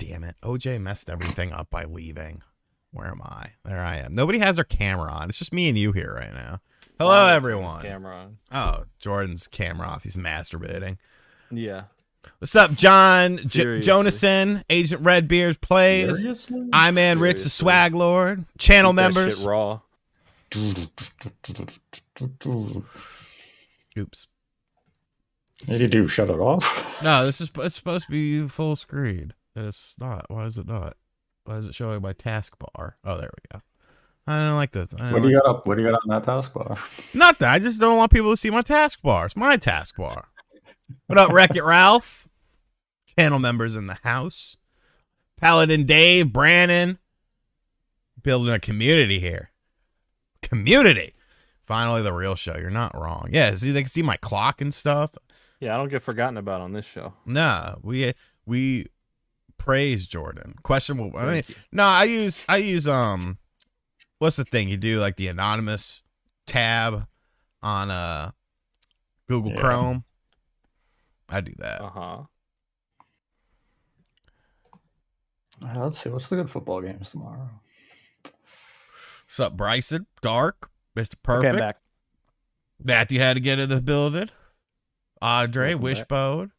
damn it. OJ messed everything up by leaving. Where am I? There I am. Nobody has their camera on. It's just me and you here right now. Hello, everyone. Camera on. Oh, Jordan's camera off. He's masturbating. Yeah. What's up, John? Jonason, Agent Redbeard plays. Seriously? I'm Man Rich, the Swag Lord. Channel members. Shit raw. Oops. What did you do? Shut it off? No, it's supposed to be full screen. It's not. Why is it not? Why is it showing my taskbar? Oh, there we go. I don't like this. What do you got up? What do you got on that taskbar? Nothing. I just don't want people to see my taskbar. It's my taskbar. What up, Wreck-It Ralph? Channel members in the house. Paladin Dave, Brandon. Building a community here. Community. Finally, the real show. You're not wrong. Yeah, see, they can see my clock and stuff. Yeah, I don't get forgotten about on this show. Nah, we praise Jordan. Questionable. I mean, no, I use what's the thing you do, like the anonymous tab on Google Chrome. I do that. Let's see. What's the good football games tomorrow? What's up, Bryson? Dark, Mr. Perfect. Okay, I'm back. Matthew had to get in the building. Andre, Wishbone,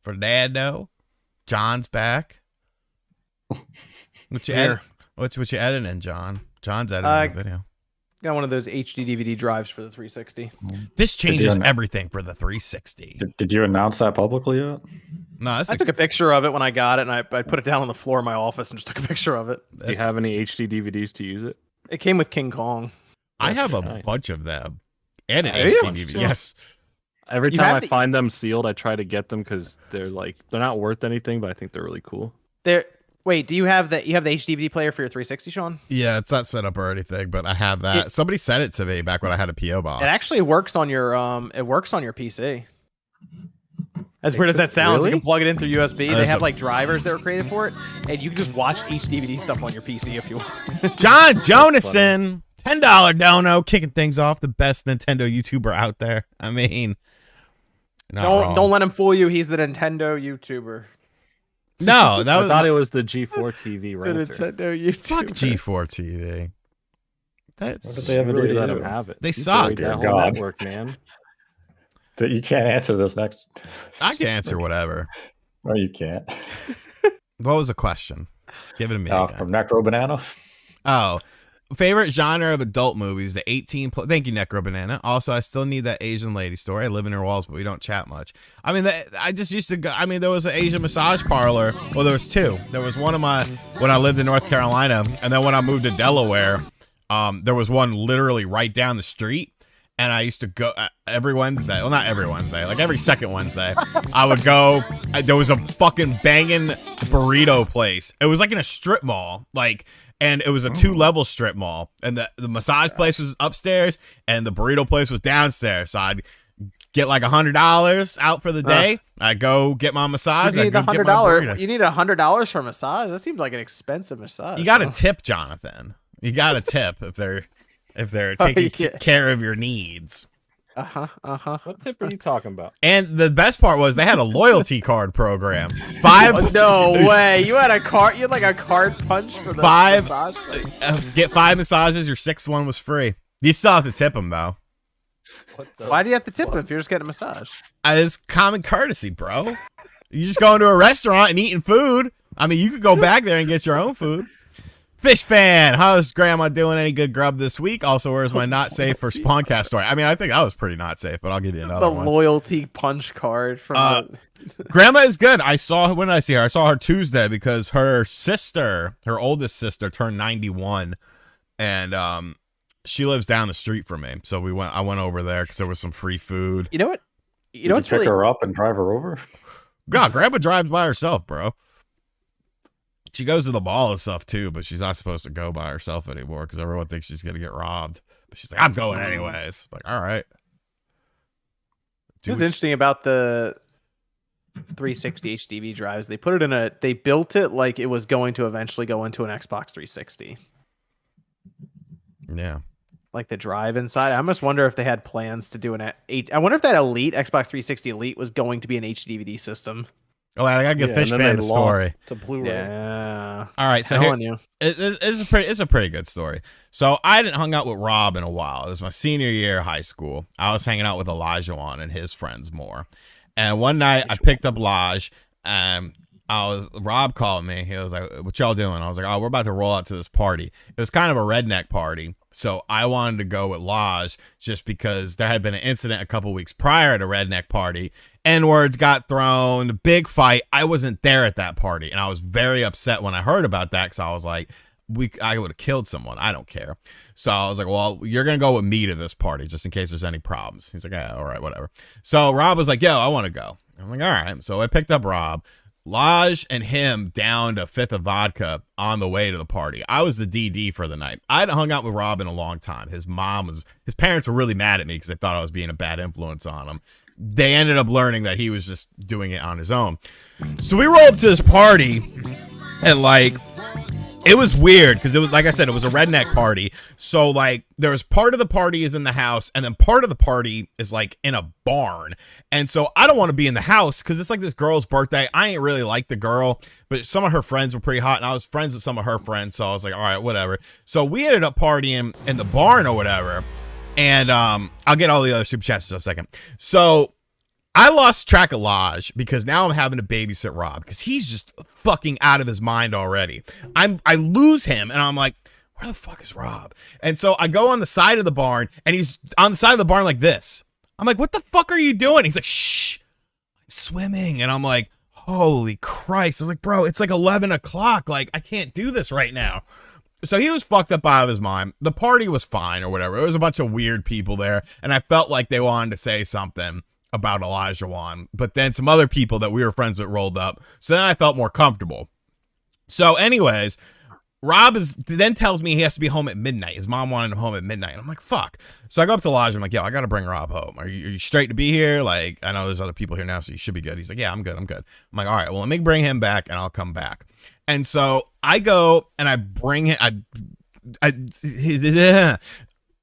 Fernando, John's back. What you editing, John? John's editing the video. Got one of those HD DVD drives for the 360. This changes everything for the 360. Did you announce that publicly yet? No, I took a picture of it when I got it, and I put it down on the floor of my office and just took a picture of it. Do you have any HD DVDs to use it? It came with King Kong. I have a bunch of them. And an HD DVD. Yes. Every time I find them sealed, I try to get them because they're not worth anything, but I think they're really cool. Wait, do you have the HD DVD player for your 360, Sean? Yeah, it's not set up or anything, but I have that. Somebody sent it to me back when I had a PO box. It actually works on your PC. As weird as that sounds, really? you can plug it in through USB. They have like drivers that were created for it, and you can just watch each DVD stuff on your PC if you want. John Jonason, $10 dono, kicking things off. The best Nintendo YouTuber out there. I mean, don't let him fool you. He's the Nintendo YouTuber. No, I thought it was the G4 TV renter. The Nintendo YouTuber. Fuck G4 TV. That's what did they ever really do? Let them have it. They suck. That whole network, man. You can't answer this next. I can answer whatever. No, you can't. What was the question? Give it to me. Again. From Necro Banana. Oh, favorite genre of adult movies, the 18 plus. Thank you, Necro Banana. Also, I still need that Asian lady story. I live in her walls, but we don't chat much. I mean, I just used to go. I mean, there was an Asian massage parlor. Well, there was two. There was one of my when I lived in North Carolina, and then when I moved to Delaware, there was one literally right down the street. And I used to go every Wednesday. Well, not every Wednesday, like every second Wednesday. I would go. There was a fucking banging burrito place. It was like in a strip mall, and it was a 2-level strip mall. And the massage place was upstairs, and the burrito place was downstairs. So I'd get like $100 out for the day. I go get my massage. You need $100. You need $100 for a massage. That seems like an expensive massage. You got to tip, Jonathan. You got to tip if they're taking care of your needs. What tip are you talking about? And the best part was they had a loyalty card program. No way. You had a card. You had like a card punch for the massage place? Get 5 massages. Your 6th one was free. You still have to tip them though. Why do you have to tip them if you're just getting a massage? It's common courtesy, bro. You just go into a restaurant and eating food. I mean, you could go back there and get your own food. Fish fan, how's Grandma doing? Any good grub this week? Also, where's my not safe for Spawncast story? I mean, I think that was pretty not safe, but I'll give you another one. The loyalty punch card from Grandma is good. When did I see her? I saw her Tuesday because her oldest sister, turned 91, and she lives down the street from me. So I went over there because there was some free food. You know what? Did you pick her up and drive her over? God, Grandma drives by herself, bro. She goes to the mall and stuff too, but she's not supposed to go by herself anymore because everyone thinks she's gonna get robbed. But she's like, I'm going anyways. Like, all right. What's interesting about the 360 HDV drives? They put it they built it like it was going to eventually go into an Xbox 360. Yeah. Like the drive inside. I almost wonder if they had plans to do I wonder if that Xbox 360 Elite was going to be an HDVD system. Oh, I gotta get Fishman the story. To Blu-ray. Yeah. All right, so it's a pretty good story. So I hadn't hung out with Rob in a while. It was my senior year of high school. I was hanging out with Elijah and his friends more. And one night I picked up Lodge, and Rob called me. He was like, "What y'all doing?" I was like, "Oh, we're about to roll out to this party." It was kind of a redneck party, so I wanted to go with Lodge just because there had been an incident a couple weeks prior at a redneck party. N-words got thrown, big fight. I wasn't there at that party, and I was very upset when I heard about that because I was like, I would have killed someone. I don't care. So I was like, well, you're going to go with me to this party just in case there's any problems. He's like, yeah, all right, whatever. So Rob was like, yo, I want to go. I'm like, all right. So I picked up Rob. Lodge and him downed a fifth of vodka on the way to the party. I was the DD for the night. I hadn't hung out with Rob in a long time. His parents were really mad at me because they thought I was being a bad influence on him. They ended up learning that he was just doing it on his own. So we rolled up to this party, and like, it was weird because it was, like I said, it was a redneck party. So like, there was part of the party is in the house, and then part of the party is like in a barn. And so I don't want to be in the house because it's like this girl's birthday. I ain't really like the girl, but some of her friends were pretty hot, and I was friends with some of her friends. So I was like, all right, whatever. So we ended up partying in the barn or whatever. And I'll get all the other super chats in a second. So I lost track of Lodge because now I'm having to babysit Rob because he's just fucking out of his mind already. I lose him, and I'm like, where the fuck is Rob? And so I go on the side of the barn, and he's on the side of the barn like this. I'm like, what the fuck are you doing? He's like, shh, I'm swimming. And I'm like, holy Christ. I was like, bro, it's like 11 o'clock. Like, I can't do this right now. So he was fucked up out of his mind. The party was fine or whatever. There was a bunch of weird people there, and I felt like they wanted to say something about Elijah Wan, but then some other people that we were friends with rolled up. So then I felt more comfortable. So anyways, Rob then tells me he has to be home at midnight. His mom wanted him home at midnight. And I'm like, fuck. So I go up to Elijah. I'm like, yo, I got to bring Rob home. Are you straight to be here? Like, I know there's other people here now, so you should be good. He's like, yeah, I'm good. I'm like, all right, well, let me bring him back and I'll come back. And so I go and I bring him.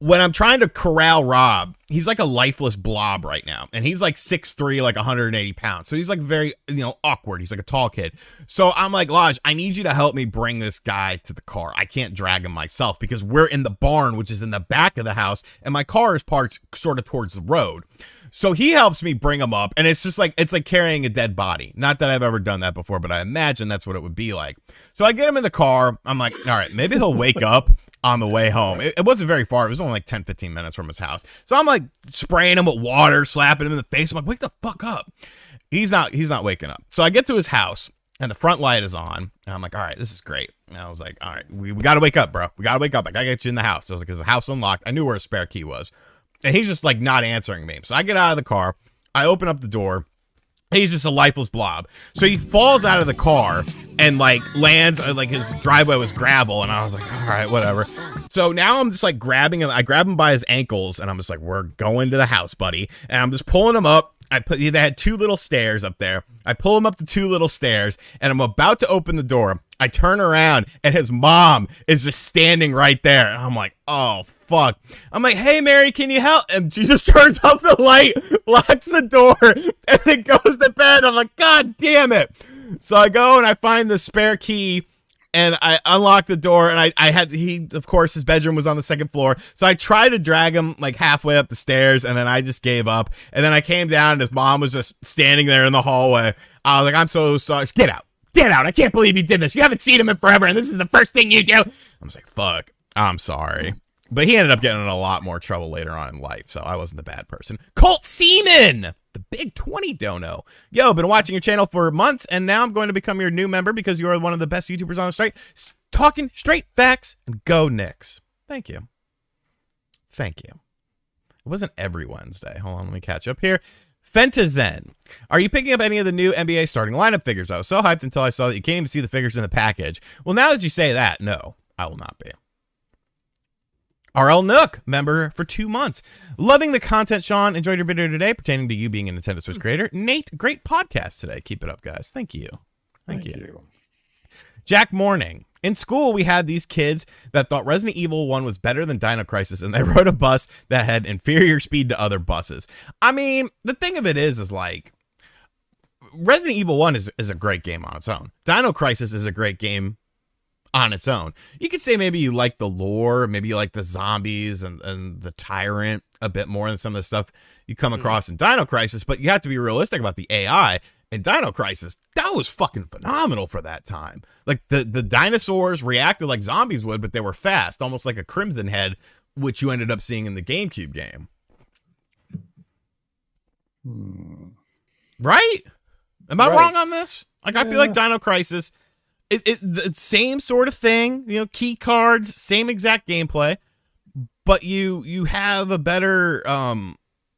When I'm trying to corral Rob, he's like a lifeless blob right now. And he's like 6'3", like 180 pounds. So he's like very, awkward. He's like a tall kid. So I'm like, Lodge, I need you to help me bring this guy to the car. I can't drag him myself because we're in the barn, which is in the back of the house. And my car is parked sort of towards the road. So he helps me bring him up. And it's just like, it's like carrying a dead body. Not that I've ever done that before, but I imagine that's what it would be like. So I get him in the car. I'm like, all right, maybe he'll wake up on the way home. It wasn't very far. It was only like 10-15 minutes from his house. So I'm like spraying him with water, slapping him in the face. I'm like, wake the fuck up. He's not waking up. So I get to his house and the front light is on. And I'm like, all right, this is great. And I was like, all right, we got to wake up, bro. We got to wake up. I got to get you in the house. I was like, is the house unlocked? I knew where his spare key was. And he's just like not answering me. So I get out of the car. I open up the door. He's just a lifeless blob. So he falls out of the car and like lands, like his driveway was gravel. And I was like, all right, whatever. So now I'm just like grabbing him. I grab him by his ankles and I'm just like, we're going to the house, buddy. And I'm just pulling him up. They had two little stairs up there. I pull him up the two little stairs and I'm about to open the door. I turn around and his mom is just standing right there. And I'm like, oh, fuck. I'm like, hey, Mary, can you help? And she just turns off the light, locks the door, and then goes to bed. I'm like, God damn it. So I go and I find the spare key and I unlock the door. And of course, his bedroom was on the second floor. So I tried to drag him like halfway up the stairs and then I just gave up. And then I came down and his mom was just standing there in the hallway. I was like, I'm so sorry. Get out. Get out. I can't believe you did this. You haven't seen him in forever. And this is the first thing you do. I was like, fuck, I'm sorry. But he ended up getting in a lot more trouble later on in life, so I wasn't the bad person. Colt Seaman, the big 20 dono. Yo, been watching your channel for months, and now I'm going to become your new member because you are one of the best YouTubers on the straight. Talking straight facts, and go Knicks. Thank you. Thank you. It wasn't every Wednesday. Hold on, let me catch up here. Fentazen. Are you picking up any of the new NBA starting lineup figures? I was so hyped until I saw that you can't even see the figures in the package. Well, now that you say that, no, I will not be. RL Nook, member for 2 months. Loving the content, Sean. Enjoyed your video today pertaining to you being a Nintendo Switch creator. Nate, great podcast today. Keep it up, guys. Thank you. Thank you. Jack Morning. In school, we had these kids that thought Resident Evil 1 was better than Dino Crisis, and they rode a bus that had inferior speed to other buses. I mean, the thing of it is like, Resident Evil 1 is a great game on its own. Dino Crisis is a great game on its own. You could say maybe you like the lore, maybe you like the zombies and the tyrant a bit more than some of the stuff you come across in Dino Crisis, but you have to be realistic about the AI. In Dino Crisis, that was fucking phenomenal for that time. Like the dinosaurs reacted like zombies would, but they were fast, almost like a Crimson Head, which you ended up seeing in the GameCube game. Right? Am I wrong on this? Like, I feel like Dino Crisis, the same sort of thing, you know, key cards, same exact gameplay, but you have a better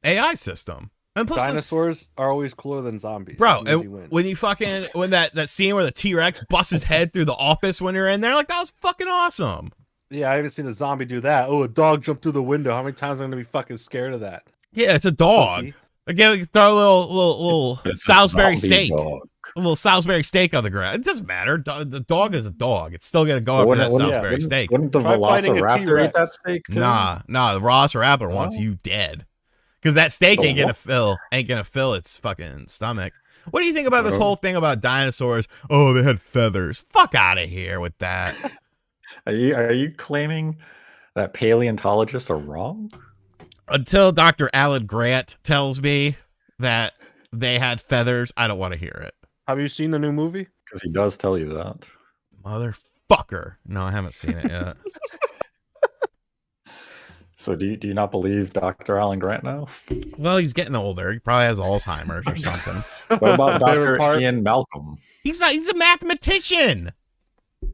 AI system. And plus dinosaurs are always cooler than zombies. Bro, and when you fucking, when that scene where the T-Rex busts his head through the office when you're in there, like, that was fucking awesome. Yeah, I haven't seen a zombie do that. Oh, a dog jumped through the window. How many times am I going to be fucking scared of that? Yeah, it's a dog. Again, throw a little Salisbury steak. A little Salisbury steak on the ground. It doesn't matter. The dog is a dog. It's still going to go after that Salisbury steak. Wouldn't the Velociraptor eat that steak too? Nah, the Velociraptor wants you dead. Because that steak ain't gonna fill its fucking stomach. What do you think about this whole thing about dinosaurs? Oh, they had feathers. Fuck out of here with that. Are you claiming that paleontologists are wrong? Until Dr. Alan Grant tells me that they had feathers, I don't want to hear it. Have you seen the new movie? Because he does tell you that. Motherfucker. No, I haven't seen it yet. So do you not believe Dr. Alan Grant now? Well, he's getting older. He probably has Alzheimer's or something. What about Dr. Ian Malcolm? He's a mathematician.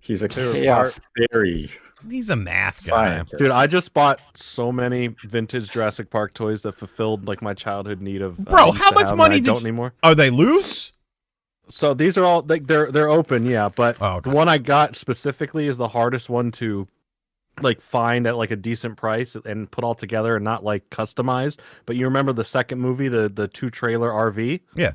He's a chaos theory. He's a math guy. Scientist. Dude, I just bought so many vintage Jurassic Park toys that fulfilled like my childhood need of. Bro, how much money don't anymore? Are they loose? So these are all like they're open, yeah. But okay. The one I got specifically is the hardest one to like find at like a decent price and put all together and not like customized. But you remember the second movie, the 2-trailer RV? Yeah.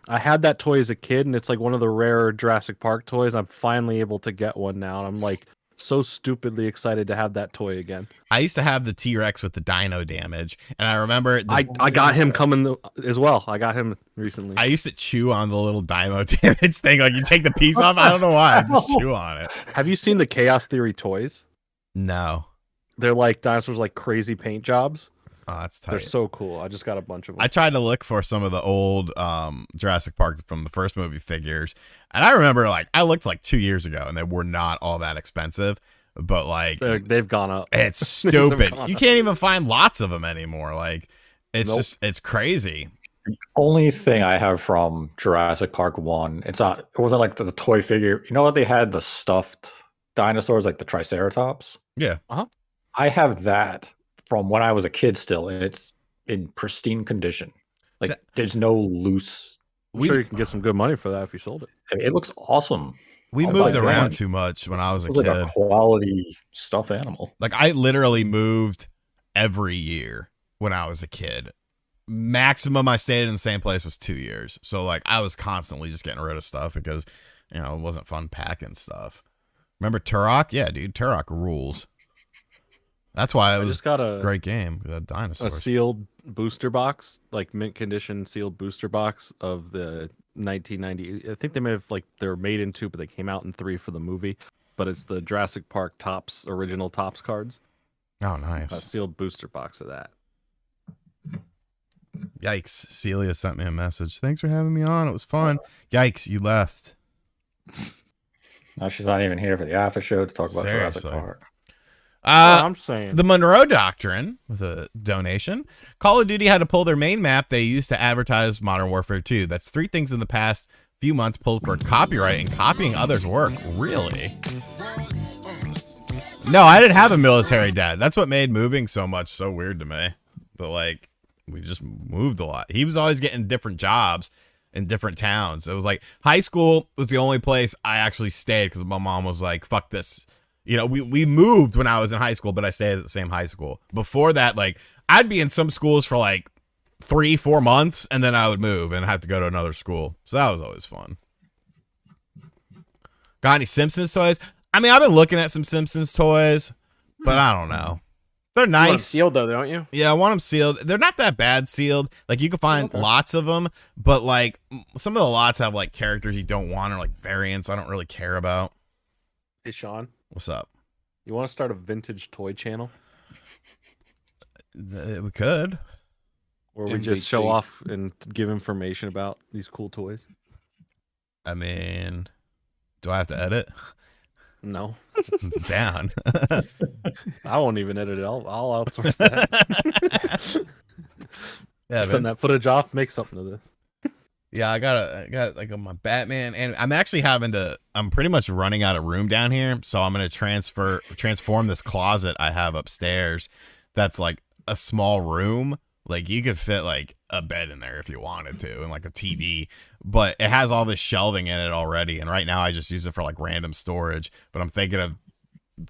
I had that toy as a kid, and it's like one of the rare Jurassic Park toys. I'm finally able to get one now, and I'm like so stupidly excited to have that toy again. I used to have the T-Rex with the dino damage, and I remember I got him coming as well. I got him recently. I used to chew on the little dino damage thing. Like, you take the piece off. I don't know why. I just chew on it. Have you seen the Chaos Theory toys? No. They're like dinosaurs, like crazy paint jobs. Oh, that's tight. They're so cool. I just got a bunch of them. I tried to look for some of the old Jurassic Park from the first movie figures, and I remember like I looked like 2 years ago, and they were not all that expensive. But like they've gone up. It's stupid. You can't even find lots of them anymore. Like it's it's crazy. The only thing I have from Jurassic Park 1, it wasn't like the toy figure. You know what, they had the stuffed dinosaurs, like the Triceratops? Yeah. I have that from when I was a kid still, and it's in pristine condition. Like, there's no loose. I'm sure you can get some good money for that if you sold it. I mean, it looks awesome. We moved around too much when I was a kid. Like a quality stuffed animal. Like, I literally moved every year when I was a kid. Maximum I stayed in the same place was 2 years. So like I was constantly just getting rid of stuff because, you know, it wasn't fun packing stuff. Remember Turok? Yeah, dude, Turok rules. That's why it was a great game. The dinosaurs. A sealed booster box, like mint condition sealed booster box of the 1990. I think they may have they were made in 2, but they came out in 3 for the movie. But it's the Jurassic Park original Topps cards. Oh, nice. A sealed booster box of that. Yikes. Celia sent me a message. Thanks for having me on. It was fun. Yikes, you left. Now she's not even here for the Aftershow to talk about Jurassic Park. I'm saying the Monroe Doctrine with a donation. Call of Duty had to pull their main map they used to advertise Modern Warfare 2. That's 3 things in the past few months pulled for copyright and copying others' work. Really? No, I didn't have a military dad. That's what made moving so weird to me. But like, we just moved a lot. He was always getting different jobs in different towns. It was like high school was the only place I actually stayed because my mom was like, fuck this. You know, we moved when I was in high school, but I stayed at the same high school. Before that, like, I'd be in some schools for like 3-4 months, and then I would move and have to go to another school. So that was always fun. Got any Simpsons toys? I mean, I've been looking at some Simpsons toys, but I don't know. They're You want 'em nice. sealed though, don't you? Yeah, I want them sealed. They're not that bad sealed. Like, you can find lots of them, but like some of the lots have like characters you don't want or like variants I don't really care about. Hey, Sean, What's up? you want to start a vintage toy channel We could. where we just MVT. show off and give information about these cool toys? I mean, do I have to edit? No, Down. I won't even edit it. I'll outsource that. Yeah, Send that footage off. Make something of this. Yeah, I got like my Batman, and I'm actually I'm pretty much running out of room down here, so I'm gonna transform this closet I have upstairs. That's like a small room. Like, you could fit like a bed in there if you wanted to, and like a TV, but it has all this shelving in it already. And right now I just use it for like random storage, but I'm thinking of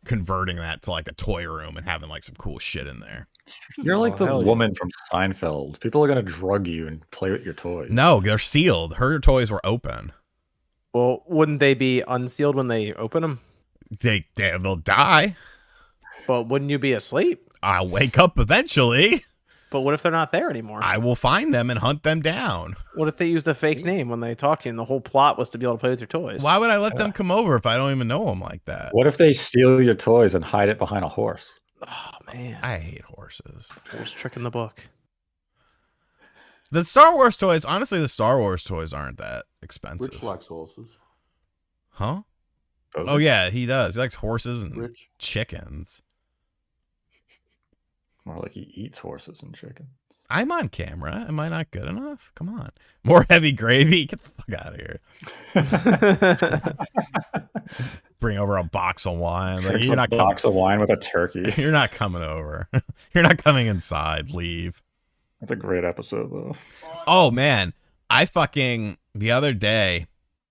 converting that to like a toy room and having like some cool shit in there. You're like the hell yeah. woman from Seinfeld. People are gonna drug you and play with your toys. No, they're sealed. Her toys were open. Well, wouldn't they be unsealed when they open them? They'll die. But wouldn't you be asleep? I'll wake up eventually. But what if they're not there anymore? I will find them and hunt them down. What if they used a fake name when they talked to you and the whole plot was to be able to play with your toys? Why would I let them come over if I don't even know them like that? What if they steal your toys and hide it behind a horse? Oh, man. I hate horses. Horse trick in the book. The Star Wars toys, honestly, the Star Wars toys aren't that expensive. Rich likes horses. Huh? Those Oh, yeah, he does. He likes horses and Rich. chickens. More like he eats horses and chicken. I'm on camera. Am I not good enough? Come on. More heavy gravy? Get the fuck out of here. Bring over a box of wine. Like, Drinks you're a not box of wine with a turkey. You're not coming over. You're not coming inside. Leave. That's a great episode, though. Oh, man. The other day,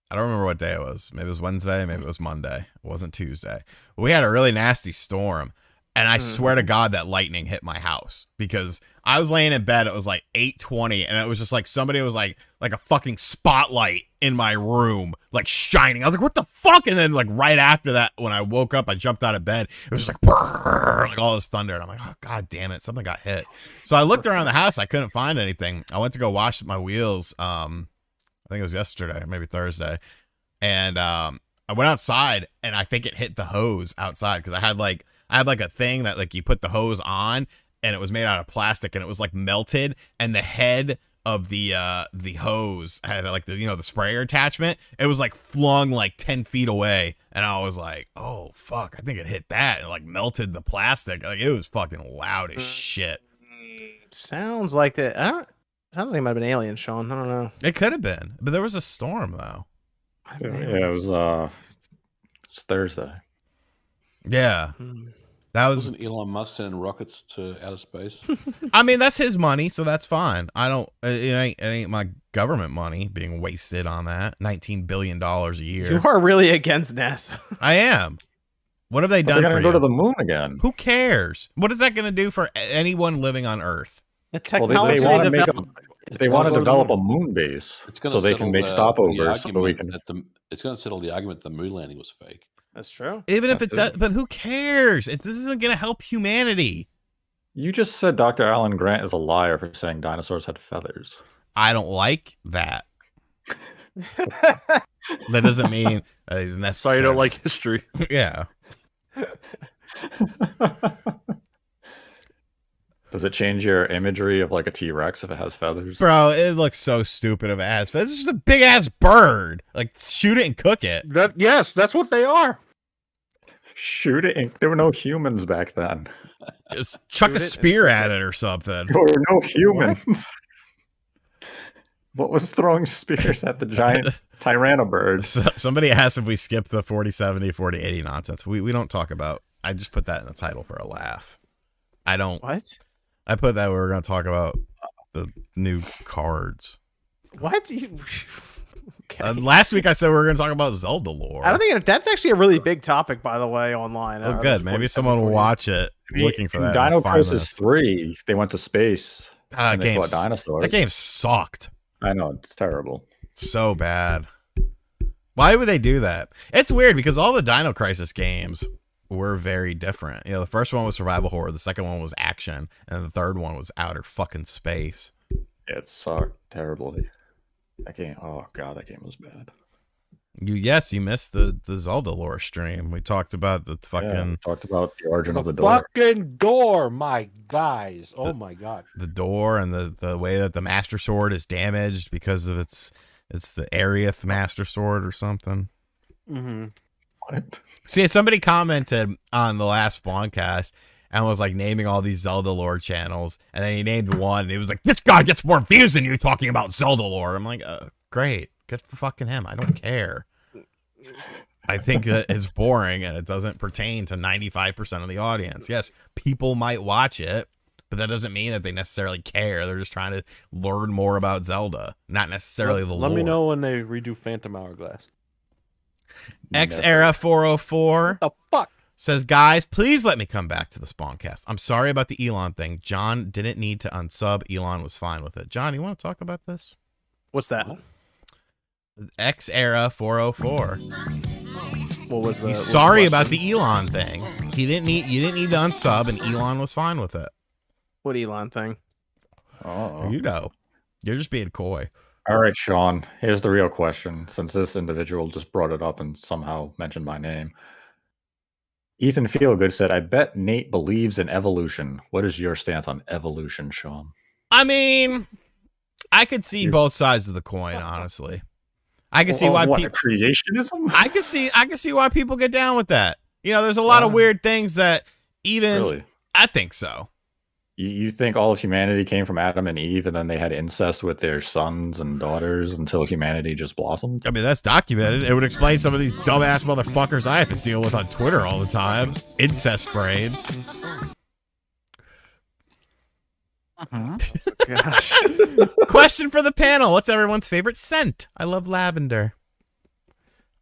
I don't remember what day it was. Maybe it was Wednesday. Maybe it was Monday. It wasn't Tuesday. We had a really nasty storm. And I swear to God that lightning hit my house because I was laying in bed. It was like 8:20, and it was just like somebody was like a fucking spotlight in my room, like shining. I was like, "What the fuck?" And then like right after that, when I woke up, I jumped out of bed. It was just like, brrr, like all this thunder, and I'm like, "Oh, God damn it, something got hit." So I looked around the house. I couldn't find anything. I went to go wash my wheels. I think it was yesterday, maybe Thursday, and I went outside, and I think it hit the hose outside because I had like a thing that like you put the hose on, and it was made out of plastic, and it was like melted, and the head of the hose had like the sprayer attachment. It was like flung like 10 feet away, and I was like, oh fuck, I think it hit that and like melted the plastic. Like, it was fucking loud as shit. Sounds like that. Sounds like it might have been alien, Sean. I don't know. It could have been, but there was a storm though. Yeah, it was it's Thursday. Yeah, that was. Wasn't Elon Musk sending rockets to outer space? I mean, that's his money, so that's fine. I don't. It ain't my government money being wasted on that. $19 billion a year. You are really against NASA. I am. What have they But done they're for gonna go you? to the moon again. Who cares? What is that going to do for anyone living on Earth? The Well, technology they want to make developed- they gonna want to go to the develop a moon. moon base It's going so they can make stopovers so we can. It's going to settle the argument the moon landing was fake. That's true. Even if it That's does, but who cares? This isn't going to help humanity. You just said Dr. Alan Grant is a liar for saying dinosaurs had feathers. I don't like that. That doesn't mean that he's So necessary. you don't like history. Yeah. Does it change your imagery of like a T-Rex if it has feathers? Bro, it looks so stupid if it has. It's just a big ass bird. Like, shoot it and cook it. Yes, that's what they are. Shoot it! There were no humans back then. Just chuck a Shoot it and spear cook at it. it or something. There were no humans. What was throwing spears at the giant Tyrannobirds? Somebody asked if we skipped the 4070, 4080 nonsense. We don't talk about. I just put that in the title for a laugh. I don't. What? I put that we were going to talk about the new cards. What? Okay. Last week I said we were going to talk about Zelda lore. I don't think that's actually a really big topic, by the way, online. Oh, good. Maybe someone will watch it looking for that. Dino and find Crisis this. 3, they went to space. And they Game fought dinosaurs. That game sucked I know, it's terrible. so bad. Why would they do that? It's weird because all the Dino Crisis games were very different. You know, the first one was survival horror, the second one was action, and the third one was outer fucking space. It sucked terribly. That game, oh god, that game was bad. You missed the Zelda lore stream. We talked about the fucking We talked about the origin of the door. Fucking door, my guys. Oh my god. the door and the way that the Master Sword is damaged because of it's the Aerith Master Sword or something. Mm-hmm. What? See, somebody commented on the last Spawncast and was like naming all these Zelda lore channels, and then he named one, and he was like, "This guy gets more views than you talking about Zelda lore." I'm like, great, good for fucking him. I don't care. I think that it's boring and it doesn't pertain to 95% of the audience. Yes, people might watch it, but that doesn't mean that they necessarily care. They're just trying to learn more about Zelda, not necessarily the lore. Let me know when they redo Phantom Hourglass. X Era 404 What the fuck? says, guys, please let me come back to the Spawncast. I'm sorry about the Elon thing. John didn't need to unsub. Elon was fine with it. John, you want to talk about this? What's that? X Era 404. What was the? He's sorry about the Elon thing. You didn't need to unsub, and Elon was fine with it. What Elon thing? Oh. You know, you're just being coy. All right, Sean. Here's the real question. Since this individual just brought it up and somehow mentioned my name, Ethan Feelgood said, "I bet Nate believes in evolution. What is your stance on evolution, Sean?" I mean, I could see both sides of the coin, honestly. I can see why people creationism. I can see why people get down with that. You know, there's a lot of weird things that even Really? I think so. You think all of humanity came from Adam and Eve, and then they had incest with their sons and daughters until humanity just blossomed? I mean, that's documented. It would explain some of these dumbass motherfuckers I have to deal with on Twitter all the time. Incest brains. Gosh. Question for the panel: what's everyone's favorite scent? I love lavender.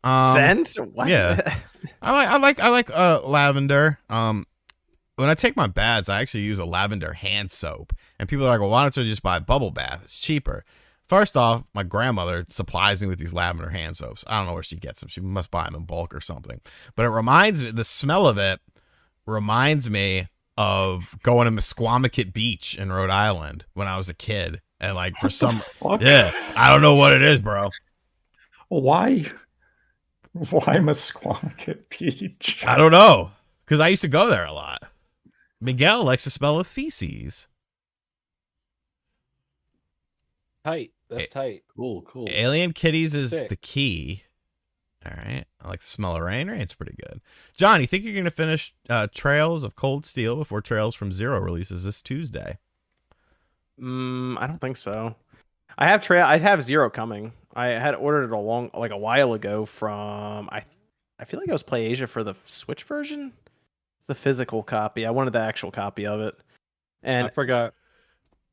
Scent? What? Yeah, I like lavender. When I take my baths, I actually use a lavender hand soap, and people are like, "Well, why don't you just buy a bubble bath? It's cheaper." First off, my grandmother supplies me with these lavender hand soaps. I don't know where she gets them. She must buy them in bulk or something. But it reminds me, the smell of it reminds me of going to Misquamicut Beach in Rhode Island when I was a kid. And like for some, yeah, I don't know what it is, bro. Why Misquamicut Beach? I don't know. Because I used to go there a lot. Miguel likes to smell of feces. Tight. That's tight. Cool. Alien Kitties is Sick. the key. All right. I like the smell of rain. Rain's pretty good. John, you think you're going to finish Trails of Cold Steel before Trails from Zero releases this Tuesday? I don't think so. I have Zero coming. I had ordered it a while ago from I feel like it was PlayAsia for the Switch version. The physical copy. I wanted the actual copy of it. And I forgot.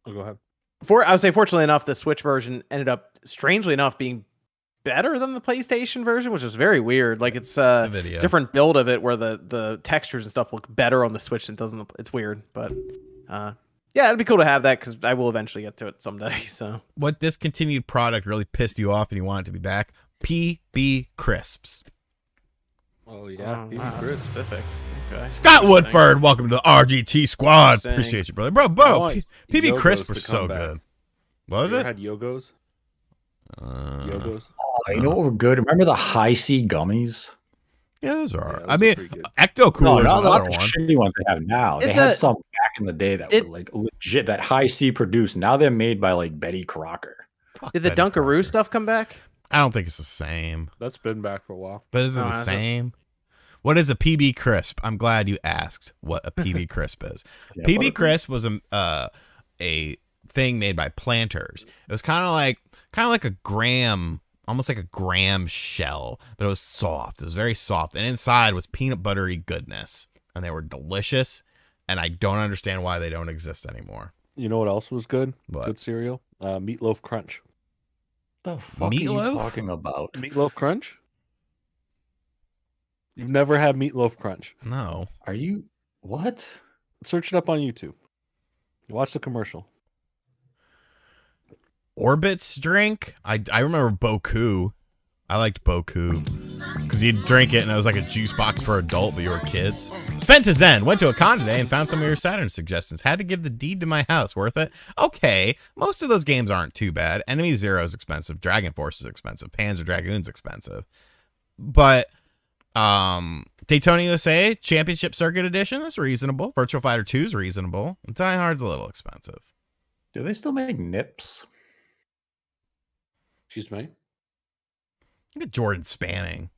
Oh, go ahead. I would say fortunately enough, the Switch version ended up strangely enough being better than the PlayStation version, which is very weird. Like it's a different build of it where the textures and stuff look better on the Switch than it does on the. It's weird, but yeah, it'd be cool to have that because I will eventually get to it someday. So what discontinued product really pissed you off and you want it to be back? PB Crisps. Oh yeah, specific. Okay. Scott Woodford, welcome to the RGT squad. Appreciate you, brother. Bro, PB Yogos Crisp were to so come back. good. What was You it? ever had Yogos? Yogos? Oh, you know what were good? Remember the High C gummies? Yeah, those are. Yeah, I those mean, are pretty good. Ecto Cooler is not another the one. shitty ones they have now. They had some back in the day that were like legit that High C produced. Now they're made by like Betty Crocker. Did the Betty Dunkaroo Crocker. stuff come back? I don't think it's the same. That's been back for a while. But is it No, the that's same? What is a PB Crisp? I'm glad you asked what a PB Crisp is. Yeah, PB Crisp was a thing made by Planters. It was kind of like a graham, almost like a graham shell, but it was soft. It was very soft, and inside was peanut buttery goodness, and they were delicious. And I don't understand why they don't exist anymore. You know what else was good? What? Good cereal? Meatloaf Crunch. What the fuck are you Meatloaf? talking about? Meatloaf Crunch? You've never had Meatloaf Crunch. No. Are you what? Search it up on YouTube. Watch the commercial. Orbit's drink. I remember Boku. I liked Boku because you'd drink it and it was like a juice box for adult, but you were kids. Fentazen went to a con today and found some of your Saturn suggestions. Had to give the deed to my house. Worth it? Okay, most of those games aren't too bad. Enemy Zero is expensive. Dragon Force is expensive. Panzer Dragoon's expensive. But Daytona USA Championship Circuit Edition is reasonable. Virtual Fighter 2 is reasonable. Die Hard's a little expensive. Do they still make nips? Excuse me? Look at Jordan spanning.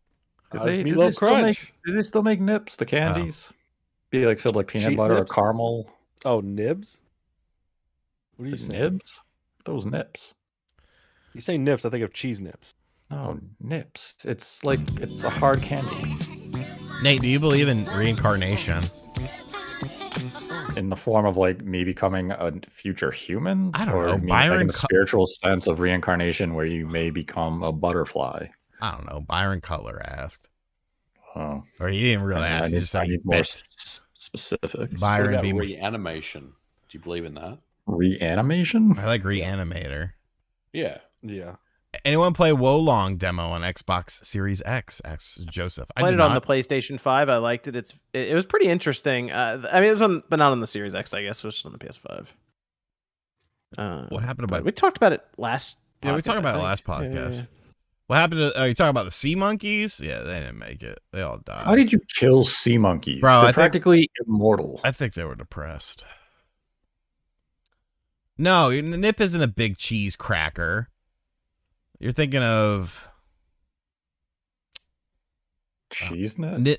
Do Me they love still make, crunch. do they still make nips? The candies? Be like filled like peanut Cheese butter nips? or caramel? Oh, nibs? What are you Is it saying? nibs? Those nips. You say nips, I think of cheese nips. No, nips. It's like it's a hard candy Nate, do you believe in reincarnation? in the form of like me becoming a future human. I don't or know. me, Byron like, in the Co- spiritual sense of reincarnation, where you may become a butterfly. I don't know. Byron Cutler asked. Oh, Or he didn't really ask. He just I said he need more bet specifics. What Byron about be more. reanimation? Do you believe in that? Reanimation? I like Reanimator. Yeah. Yeah. Anyone play Wolong demo on Xbox Series X? X Joseph. I Played did it on the not. PlayStation 5. I liked it. It was pretty interesting. I mean, it was on, but not on the Series X. I guess it was on the PS5. What happened but about? we talked about it last. Yeah, we podcast, talked I about it think. last Yeah, podcast. yeah. What happened to? Are you talking about the sea monkeys? Yeah, they didn't make it. They all died. How did you kill sea monkeys? Bro, They're I think- practically immortal. I think they were depressed. No, Nip isn't a big cheese cracker. You're thinking of Cheese nip?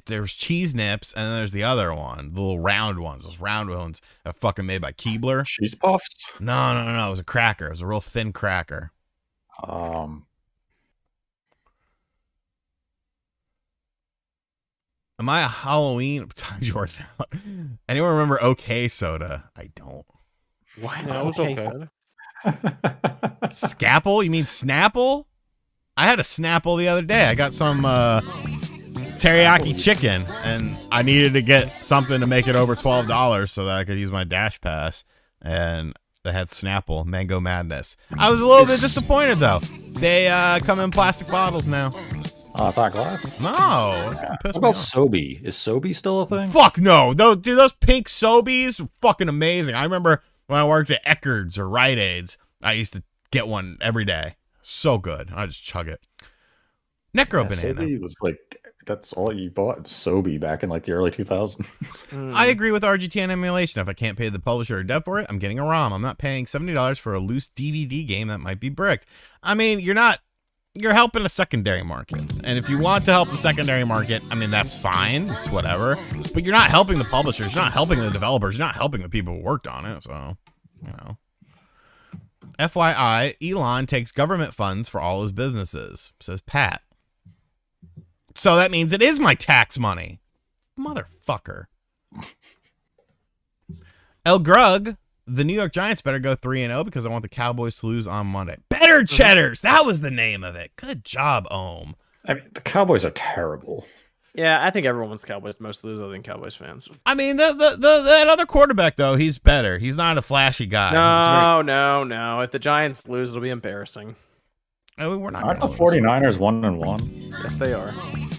there's cheese nips, and then there's the other one, the little round ones. Those round ones are fucking made by Keebler. Cheese puffs? No. It was a cracker. It was a real thin cracker. Am I a Halloween? Jordan. Anyone remember OK Soda? I don't. What? Yeah, it was Okay, okay. so- Scapple? You mean Snapple? I had a Snapple the other day. I got some teriyaki chicken, and I needed to get something to make it over $12 so that I could use my Dash Pass. And they had Snapple, Mango Madness. I was a little bit disappointed, though. They come in plastic bottles now. Oh, it's not glass? No. It What pissed me about off. Sobe? Is Sobe still a thing? Fuck no. Those pink Sobeys are fucking amazing. I remember when I worked at Eckerd's or Rite Aid's, I used to get one every day. So good. I just chug it. Necro Banana. Sobe was like, that's all you bought. Sobe back in like the early 2000s. I agree with RGTN emulation. If I can't pay the publisher or dev for it, I'm getting a ROM. I'm not paying $70 for a loose DVD game that might be bricked. I mean, you're helping a secondary market. And if you want to help the secondary market, I mean, that's fine. It's whatever. But you're not helping the publishers. You're not helping the developers. You're not helping the people who worked on it. So, FYI, Elon takes government funds for all his businesses, says Pat. So that means it is my tax money. Motherfucker. El Grug, the New York Giants better go 3-0 because I want the Cowboys to lose on Monday. Better Cheddars. That was the name of it. Good job, Ohm. I mean, the Cowboys are terrible. Yeah, I think everyone wants the Cowboys most to lose other than Cowboys fans. I mean, that other quarterback, though, he's better. He's not a flashy guy. No. If the Giants lose, it'll be embarrassing. We're not Aren't the gonna lose. 49ers 1-1? Yes, they are.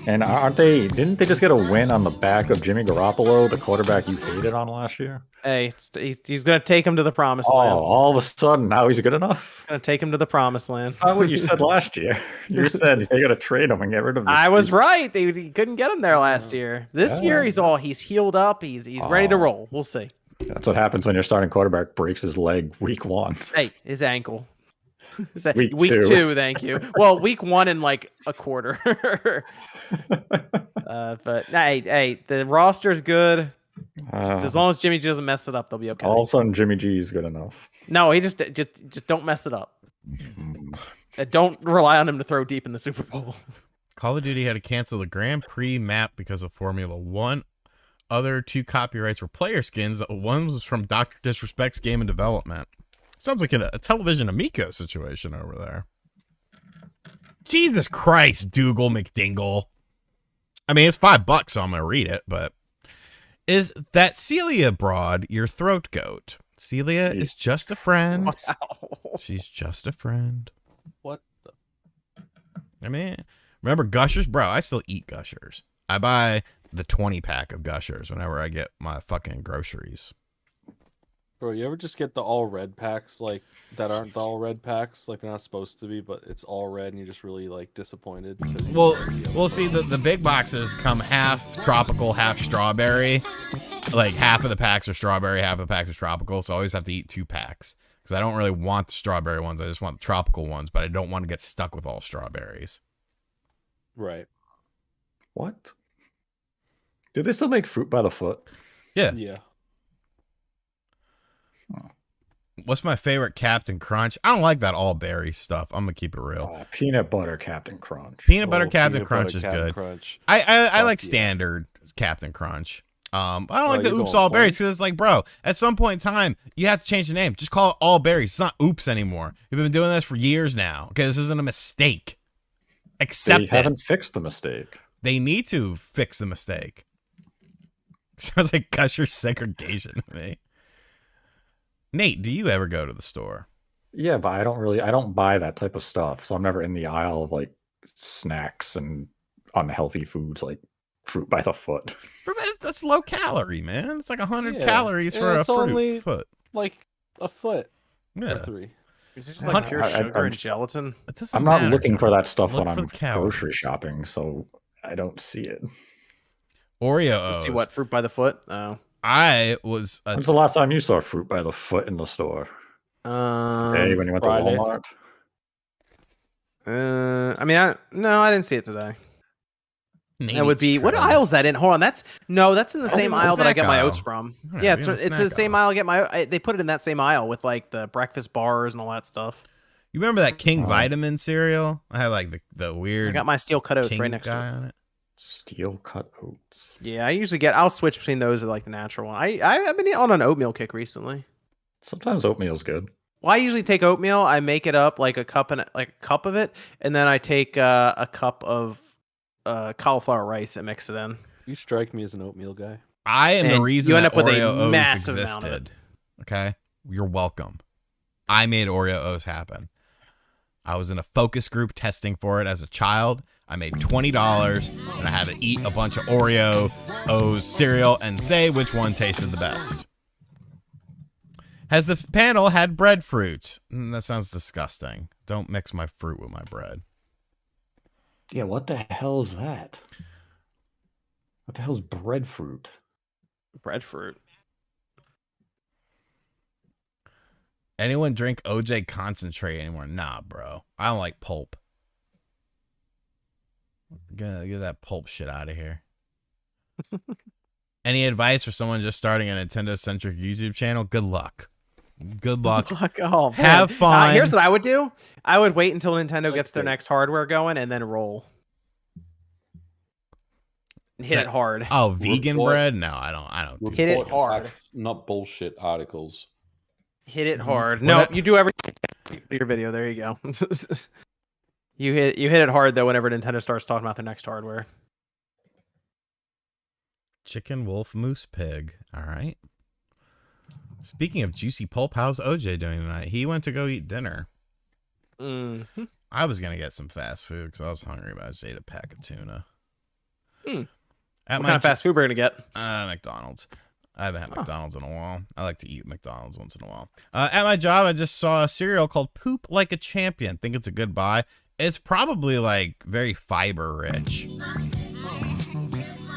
And didn't they just get a win on the back of Jimmy Garoppolo, the quarterback you hated on last year? Hey, he's going to take him to the promised Oh, land. all of a sudden, now he's good enough? Going to take him to the promised land. That's not what you said last year. You said they got to trade him and get rid of him. I was right. He couldn't get him there last year. This Yeah. year, he's healed up. He's ready to roll. We'll see. That's what happens when your starting quarterback breaks his leg week 1. Hey, his ankle. Week Week two. 2, thank you. Well, week 1 in like a quarter. But hey, the roster's good. Just as long as Jimmy G doesn't mess it up, they'll be okay. All of a sudden, Jimmy G is good enough. No, he just don't mess it up. Don't rely on him to throw deep in the Super Bowl. Call of Duty had to cancel the Grand Prix map because of Formula 1. Other 2 copyrights were player skins. One was from Dr. Disrespect's game in development. Sounds like a television Amico situation over there. Jesus Christ, Dougal McDingle. I mean, it's $5, so I'm going to read it, but is that Celia broad your throat goat? Celia is just a friend. Wow. She's just a friend. What the? I mean, remember Gushers? Bro, I still eat Gushers. I buy the 20-pack of Gushers whenever I get my fucking groceries. Bro, you ever just get the all red packs like that aren't the all red packs, like they're not supposed to be, but it's all red and you're just really like disappointed? Well, see, the big boxes come half tropical, half strawberry. Like half of the packs are strawberry, half of the packs are tropical, so I always have to eat 2 packs because I don't really want the strawberry ones. I just want the tropical ones, but I don't want to get stuck with all strawberries. Right. What? Do they still make fruit by the foot? Yeah. Yeah. What's my favorite Captain Crunch? I don't like that all berry stuff. I'm gonna keep it real. Peanut butter Captain Crunch. Peanut butter Captain Crunch is good. Crunch. I like standard Captain Crunch. I don't like the Oops All Berries because it's like, bro, at some point in time, you have to change the name. Just call it All Berries. It's not Oops anymore. You've been doing this for years now. Okay, this isn't a mistake. Accept it. They haven't fixed the mistake. They need to fix the mistake. Sounds like Gusher segregation to me. Nate, do you ever go to the store? Yeah, but I don't buy that type of stuff. So I'm never in the aisle of like snacks and unhealthy foods like fruit by the foot. That's low calorie, man. It's like 100 calories for a fruit foot. Like a foot. Yeah. Or 3. Is it just like pure sugar and gelatin? I'm not looking for that stuff when I'm calories. grocery shopping, so I don't see it. Oreos. See what, fruit by the foot? Oh. When's the last time you saw fruit by the foot in the store? Hey, when you went Friday. to Walmart? I didn't see it today. Nate That would be what aisle is that in? Hold on, that's in the same aisle that I get my oats from. Yeah, it's the same aisle I get my. They put it in that same aisle with like the breakfast bars and all that stuff. You remember that King Vitamin cereal? I had like the weird. I got my steel cut oats King right next to guy it. on it. Steel cut oats. Yeah, I'll switch between those and like the natural one. I've been on an oatmeal kick recently. Sometimes oatmeal's good. Well, I usually take oatmeal. I make it up like a cup of it, and then I take a cup of cauliflower rice and mix it in. You strike me as an oatmeal guy. I am the reason you end that up with Oreo a O's massive amount of existed. Okay, you're welcome. I made Oreo O's happen. I was in a focus group testing for it as a child. I made $20, and I had to eat a bunch of Oreo O's cereal and say which one tasted the best. Has the panel had breadfruit? That sounds disgusting. Don't mix my fruit with my bread. Yeah, what the hell is that? What the hell is breadfruit? Breadfruit. Anyone drink OJ concentrate anymore? Nah, bro. I don't like pulp. Get that pulp shit out of here. Any advice for someone just starting a Nintendo-centric YouTube channel? Good luck. Good luck. Oh, man. Have fun. Here's what I would do. I would wait until Nintendo gets their next hardware going and then roll. Hit it hard. Oh, vegan bread? No, I don't. Hit it hard. Not bullshit articles. Hit it hard. No, you do everything. Your video. There you go. You hit it hard though whenever Nintendo starts talking about their next hardware. Chicken, wolf, moose, pig. All right. Speaking of juicy pulp, how's OJ doing tonight? He went to go eat dinner. Mm-hmm. I was gonna get some fast food because I was hungry, but I just ate a pack of tuna. What kind of fast food we're gonna get? McDonald's. I haven't had McDonald's in a while. I like to eat McDonald's once in a while. At my job, I just saw a cereal called Poop Like a Champion. Think it's a good buy. It's probably like very fiber rich.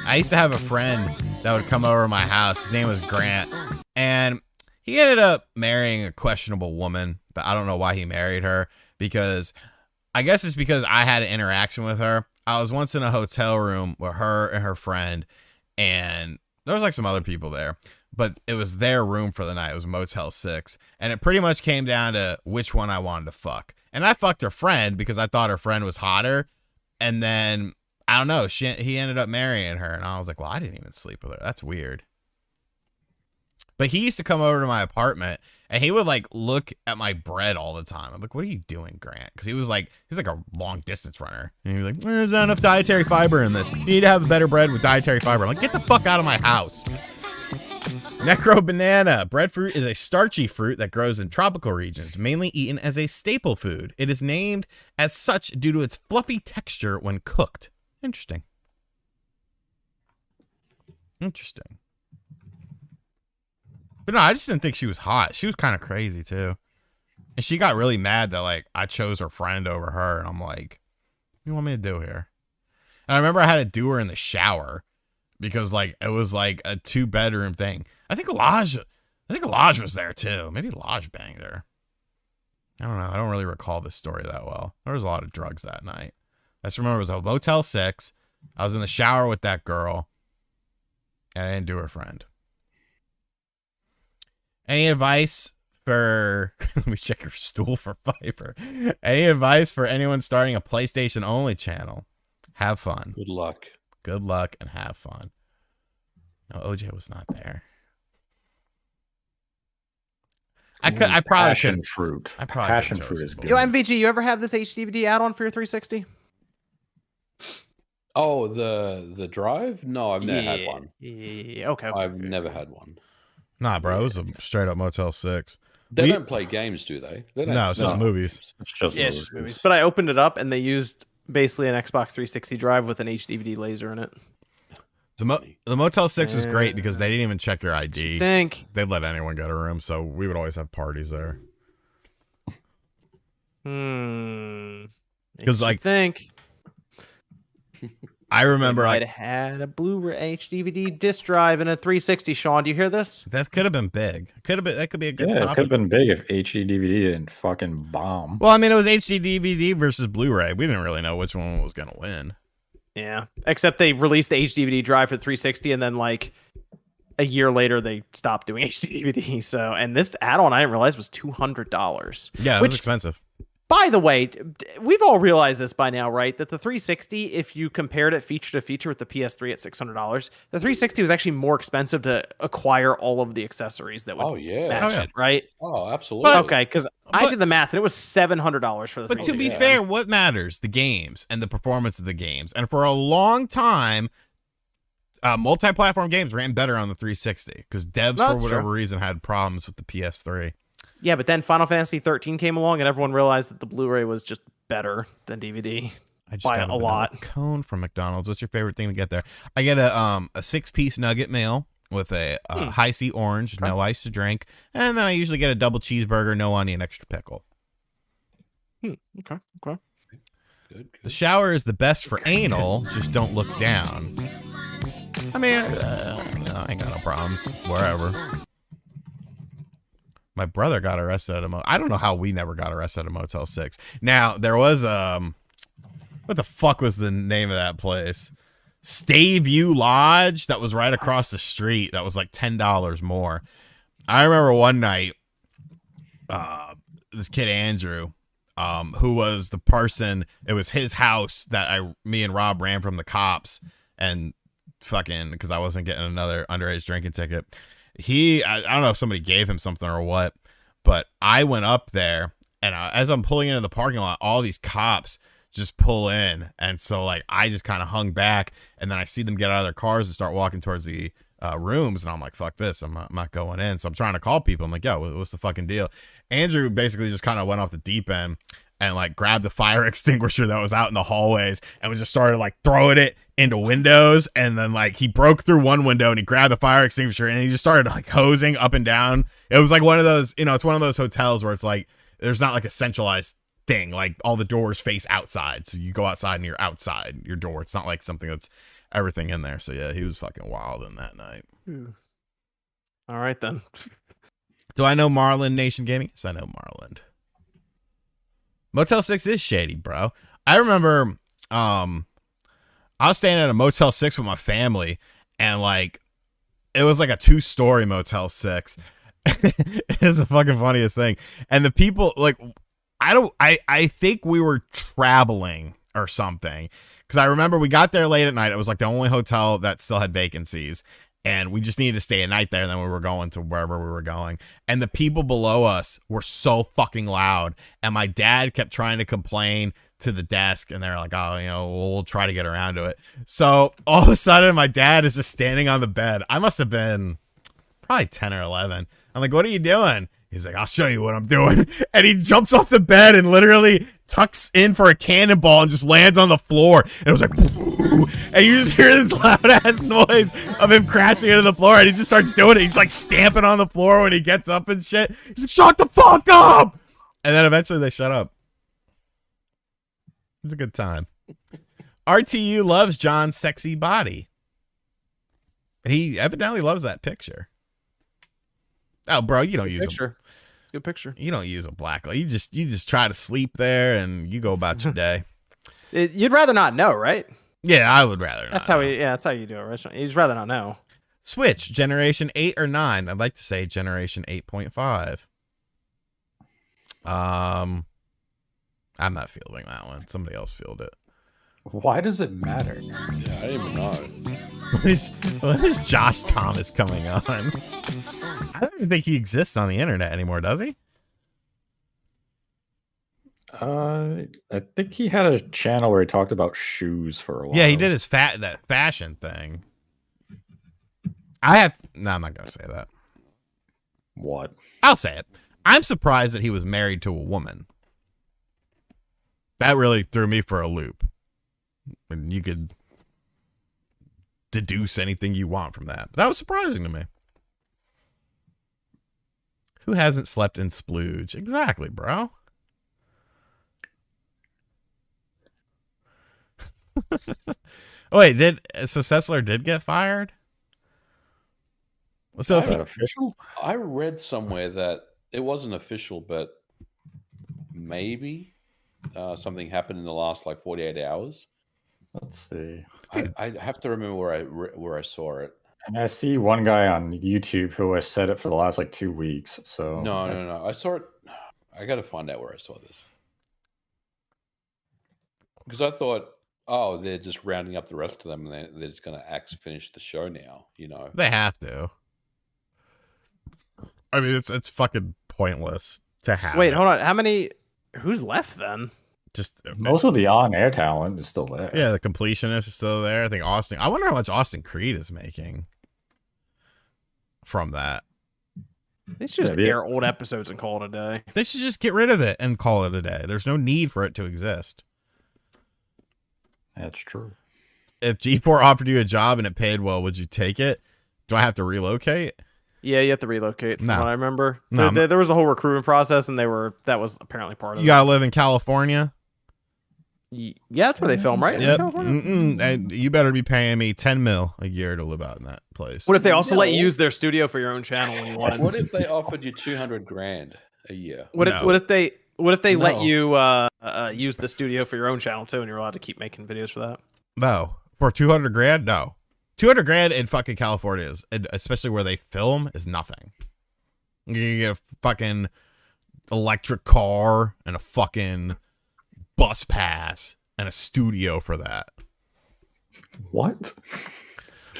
I used to have a friend that would come over to my house. His name was Grant, and he ended up marrying a questionable woman. But I don't know why he married her, because I guess it's because I had an interaction with her. I was once in a hotel room with her and her friend, and there was like some other people there, but it was their room for the night. It was Motel 6, and it pretty much came down to which one I wanted to fuck. And I fucked her friend because I thought her friend was hotter, and then I don't know, he ended up marrying her, and I was like, well, I didn't even sleep with her. That's weird. But he used to come over to my apartment, and he would like look at my bread all the time. I'm like, what are you doing, Grant? Because he's like a long distance runner, and he was like, there's not enough dietary fiber in this. You need to have better bread with dietary fiber. I'm like, get the fuck out of my house. Necro banana. Breadfruit is a starchy fruit that grows in tropical regions, mainly eaten as a staple food. It is named as such due to its fluffy texture when cooked. Interesting. Interesting. But no, I just didn't think she was hot. She was kind of crazy too. And she got really mad that like I chose her friend over her. And I'm like, what do you want me to do here? And I remember I had to do her in the shower because like it was like a 2-bedroom thing. I think Elijah was there too. Maybe Elijah banged her. I don't know. I don't really recall this story that well. There was a lot of drugs that night. I just remember it was a Motel 6. I was in the shower with that girl. And I didn't do her friend. Any advice for... Let me check her stool for fiber. Any advice for anyone starting a PlayStation only channel? Have fun. Good luck. Good luck and have fun. No, OJ was not there. I probably Passion could. fruit. I probably Passion could've fruit chosen is both. good. Yo, MVG, you ever have this HDVD add-on for your 360? Oh, the drive? No, I've never had one. Yeah, okay. I've never had one. Nah, bro, it was a straight up Motel 6. They don't play games, do they? No, it's just movies. It's just Yeah, it's just movies. But I opened it up and they used basically an Xbox 360 drive with an HDVD laser in it. The Motel 6 was great because they didn't even check your ID. Think. They'd let anyone get a room, so we would always have parties there. Because like think I remember I like had a Blu-ray HDVD disc drive and a 360. Sean, do you hear this? that could have been big. That could be a good Yeah, it topic. could have been big if HD DVD didn't fucking bomb. Well, I mean, it was HD DVD versus Blu-ray. We didn't really know which one was going to win. Yeah. Except they released the HDVD drive for 360 and then like a year later they stopped doing HDVD. So, and this add-on I didn't realize was $200. Yeah, it was expensive. By the way, we've all realized this by now, right? That the 360, if you compared it feature to feature with the PS3 at $600, the 360 was actually more expensive to acquire all of the accessories that would match it, right? Oh, absolutely. Okay, because I did the math and it was $700 for the 360. But to be fair, what matters? The games and the performance of the games. And for a long time, multi-platform games ran better on the 360 because devs, for whatever reason, had problems with the PS3. Yeah, but then Final Fantasy 13 came along and everyone realized that the Blu-ray was just better than DVD. I just by got a lot. Cone from McDonald's. What's your favorite thing to get there? I get a 6-piece nugget meal with a high C orange, no ice to drink, and then I usually get a double cheeseburger, no onion, extra pickle. Okay. Good. The shower is the best for anal. Just don't look down. I mean, I ain't got no problems wherever. My brother got arrested at I don't know how we never got arrested at a Motel 6. Now, there was, what the fuck was the name of that place? Stayview Lodge that was right across the street. That was like $10 more. I remember one night, this kid, Andrew, who was the person, it was his house that me and Rob ran from the cops and fucking, because I wasn't getting another underage drinking ticket. I don't know if somebody gave him something or what, but I went up there and as I'm pulling into the parking lot, all these cops just pull in. And so like, I just kind of hung back and then I see them get out of their cars and start walking towards the rooms. And I'm like, fuck this. I'm not going in. So I'm trying to call people. I'm like, yo, what's the fucking deal? Andrew basically just kind of went off the deep end and like grabbed the fire extinguisher that was out in the hallways and was just started like throwing it into windows. And then like he broke through one window and he grabbed the fire extinguisher and he just started like hosing up and down. It was like one of those, it's one of those hotels where it's like, there's not like a centralized thing. Like all the doors face outside. So you go outside and you're outside your door. It's not like something that's everything in there. So yeah, he was fucking wild in that night. All right then. Do I know Marlin Nation Gaming? Yes, I know Marlin. Motel 6 is shady, bro. I remember I was staying at a Motel 6 with my family and like it was like a 2-story Motel 6. It was the fucking funniest thing. And the people like I think we were traveling or something because I remember we got there late at night. It was like the only hotel that still had vacancies. And we just needed to stay a night there. And then we were going to wherever we were going. And the people below us were so fucking loud. And my dad kept trying to complain to the desk. And they're like, oh, we'll try to get around to it. So all of a sudden, my dad is just standing on the bed. I must have been probably 10 or 11. I'm like, what are you doing? He's like, I'll show you what I'm doing. And he jumps off the bed and literally tucks in for a cannonball and just lands on the floor. And it was like, boo! And you just hear this loud ass noise of him crashing into the floor. And he just starts doing it. He's like stamping on the floor when he gets up and shit. He's like, shut the fuck up! And then eventually they shut up. It's a good time. RTU loves John's sexy body. He evidently loves that picture. Oh, bro, you don't use picture. Good picture. You don't use a black light. You just try to sleep there and you go about your day. You'd rather not know, right? Yeah, I would rather. That's how that's how you do it, right? You'd rather not know. Switch generation 8 or 9. I'd like to say generation 8.5. I'm not fielding that one. Somebody else field it. Why does it matter? Yeah, I didn't even know. When is Josh Thomas coming on? I don't even think he exists on the internet anymore, does he? I think he had a channel where he talked about shoes for a while. Yeah, he did his that fashion thing. No, I'm not gonna say that. What? I'll say it. I'm surprised that he was married to a woman. That really threw me for a loop. And you could deduce anything you want from that. But that was surprising to me. Who hasn't slept in splooge? Exactly, bro. Oh, wait, so Sessler did get fired? So Is that official? I read somewhere that it wasn't official, but maybe something happened in the last like 48 hours. Let's see. I have to remember where I saw it. And I see one guy on YouTube who has said it for the last like 2 weeks. So No. I saw it. I got to find out where I saw this. Because I thought, oh, they're just rounding up the rest of them and they're just going to finish the show now, you know. They have to. I mean, it's fucking pointless to have. Wait, hold on. Who's left then? Just most of the on-air talent is still there. Yeah, the completionist is still there. I think Austin. I wonder how much Austin Creed is making from that. They should just air old episodes and call it a day. They should just get rid of it and call it a day. There's no need for it to exist. That's true. If G4 offered you a job and it paid well, would you take it? Do I have to relocate? Yeah, you have to relocate. From what I remember, No, there was a whole recruitment process, and that was apparently part of it. You gotta live in California. Yeah, that's where they film, right? Yep. And you better be paying me $10 million a year to live out in that place. What if they also let you use their studio for your own channel when you want? What if they offered you $200,000 a year? What if they let you use the studio for your own channel too, and you're allowed to keep making videos for that? No, for $200,000, no. $200,000 in fucking California is, especially where they film, is nothing. You can get a fucking electric car and a fucking bus pass and a studio for that. What?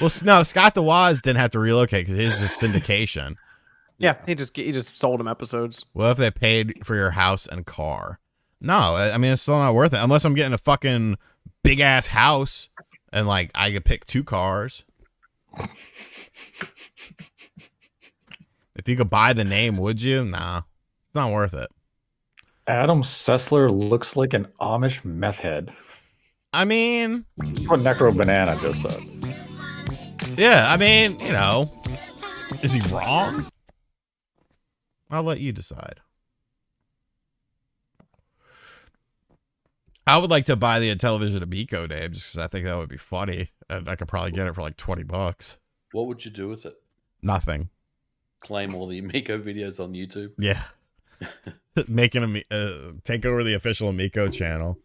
Well, no, Scott the Waz didn't have to relocate because his was syndication. Yeah, he just sold him episodes. What if they paid for your house and car? No, I mean, it's still not worth it unless I'm getting a fucking big ass house and like I could pick 2 cars. If you could buy the name, would you? Nah, it's not worth it. Adam Sessler looks like an Amish meth head. I mean, what Necro Banana just said. Yeah, I mean, you know, is he wrong? I'll let you decide. I would like to buy the Television Amico name just because I think that would be funny. And I could probably get it for like $20. What would you do with it? Nothing. Claim all the Amico videos on YouTube? Yeah. Making take over the official Amico channel.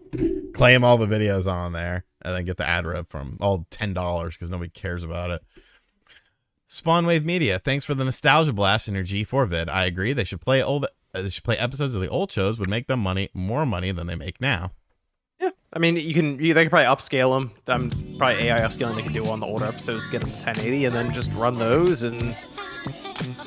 Claim all the videos on there. And then get the ad rep from all $10 because nobody cares about it. Spawnwave Media, thanks for the nostalgia blast in your G4 vid. I agree. They should play episodes of the old shows would make them more money than they make now. Yeah, I mean, they could probably upscale them. Probably AI upscaling they can do on the older episodes to get them to 1080, and then just run those and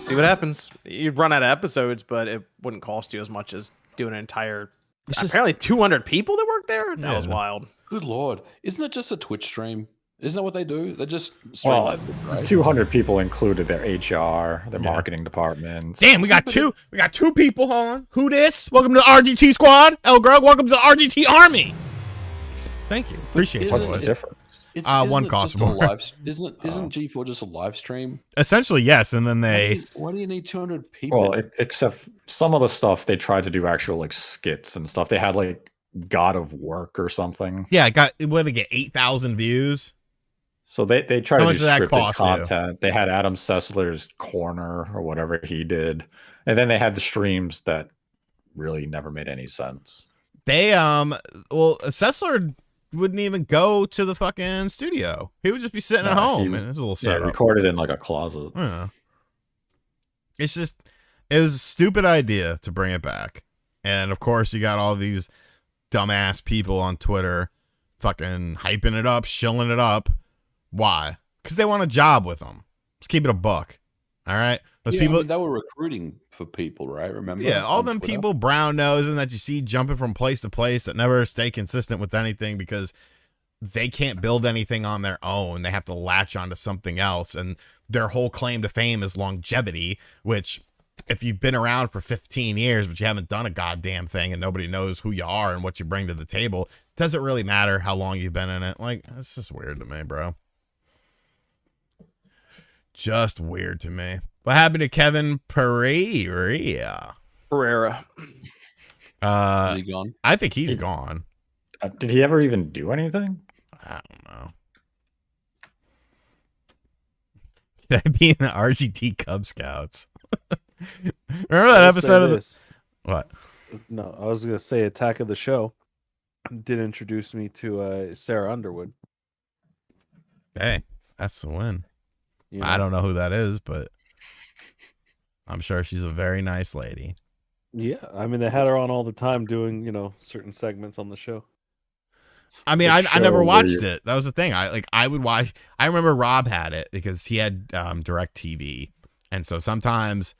see what happens. You'd run out of episodes, but it wouldn't cost you as much as doing an entire. Apparently, 200 people that work there. That was wild. Good lord, isn't it just a Twitch stream? Isn't that what they do? They just Well, streamline it, right? 200 people included their HR, their marketing departments. Damn, we got two people on. Who this? Welcome to the RGT squad. El Grug, welcome to the RGT army. Thank you. Appreciate you, What's the boys. difference? One costs more. Isn't G4 just a live stream? Essentially, yes. And then Why do you need 200 people? Well, except some of the stuff they tried to do actual like skits and stuff. They had like God of Work or something. Yeah, it would get 8,000 views. So they tried How to much do did that scripted cost you? content. They had Adam Sessler's corner or whatever he did, and then they had the streams that really never made any sense. They Sessler wouldn't even go to the fucking studio. He would just be sitting at home and it's a little setup. Recorded in like a closet. Yeah. It's just, it was a stupid idea to bring it back. And of course you got all these dumbass people on Twitter fucking hyping it up, shilling it up. Why? Because they want a job with them. Let's keep it a buck. All right. Those people, they were recruiting for people, right? Remember? Yeah, all them Twitter? people brown nosing that you see jumping from place to place that never stay consistent with anything because they can't build anything on their own. They have to latch onto something else. And their whole claim to fame is longevity, which if you've been around for 15 years, but you haven't done a goddamn thing and nobody knows who you are and what you bring to the table, it doesn't really matter how long you've been in it. Like, it's just weird to me, bro. Just weird to me. What happened to Kevin Pereira? Is he gone? I think he's gone. Did he ever even do anything? I don't know. Could I be in the RGT Cub Scouts? Remember that episode of this? What? No, I was gonna say Attack of the Show did introduce me to Sarah Underwood. Hey, that's the win. You know? I don't know who that is, but I'm sure she's a very nice lady. Yeah, I mean they had her on all the time doing, certain segments on the show. I mean, I never watched it. That was the thing. I would watch. I remember Rob had it because he had DirecTV, and so sometimes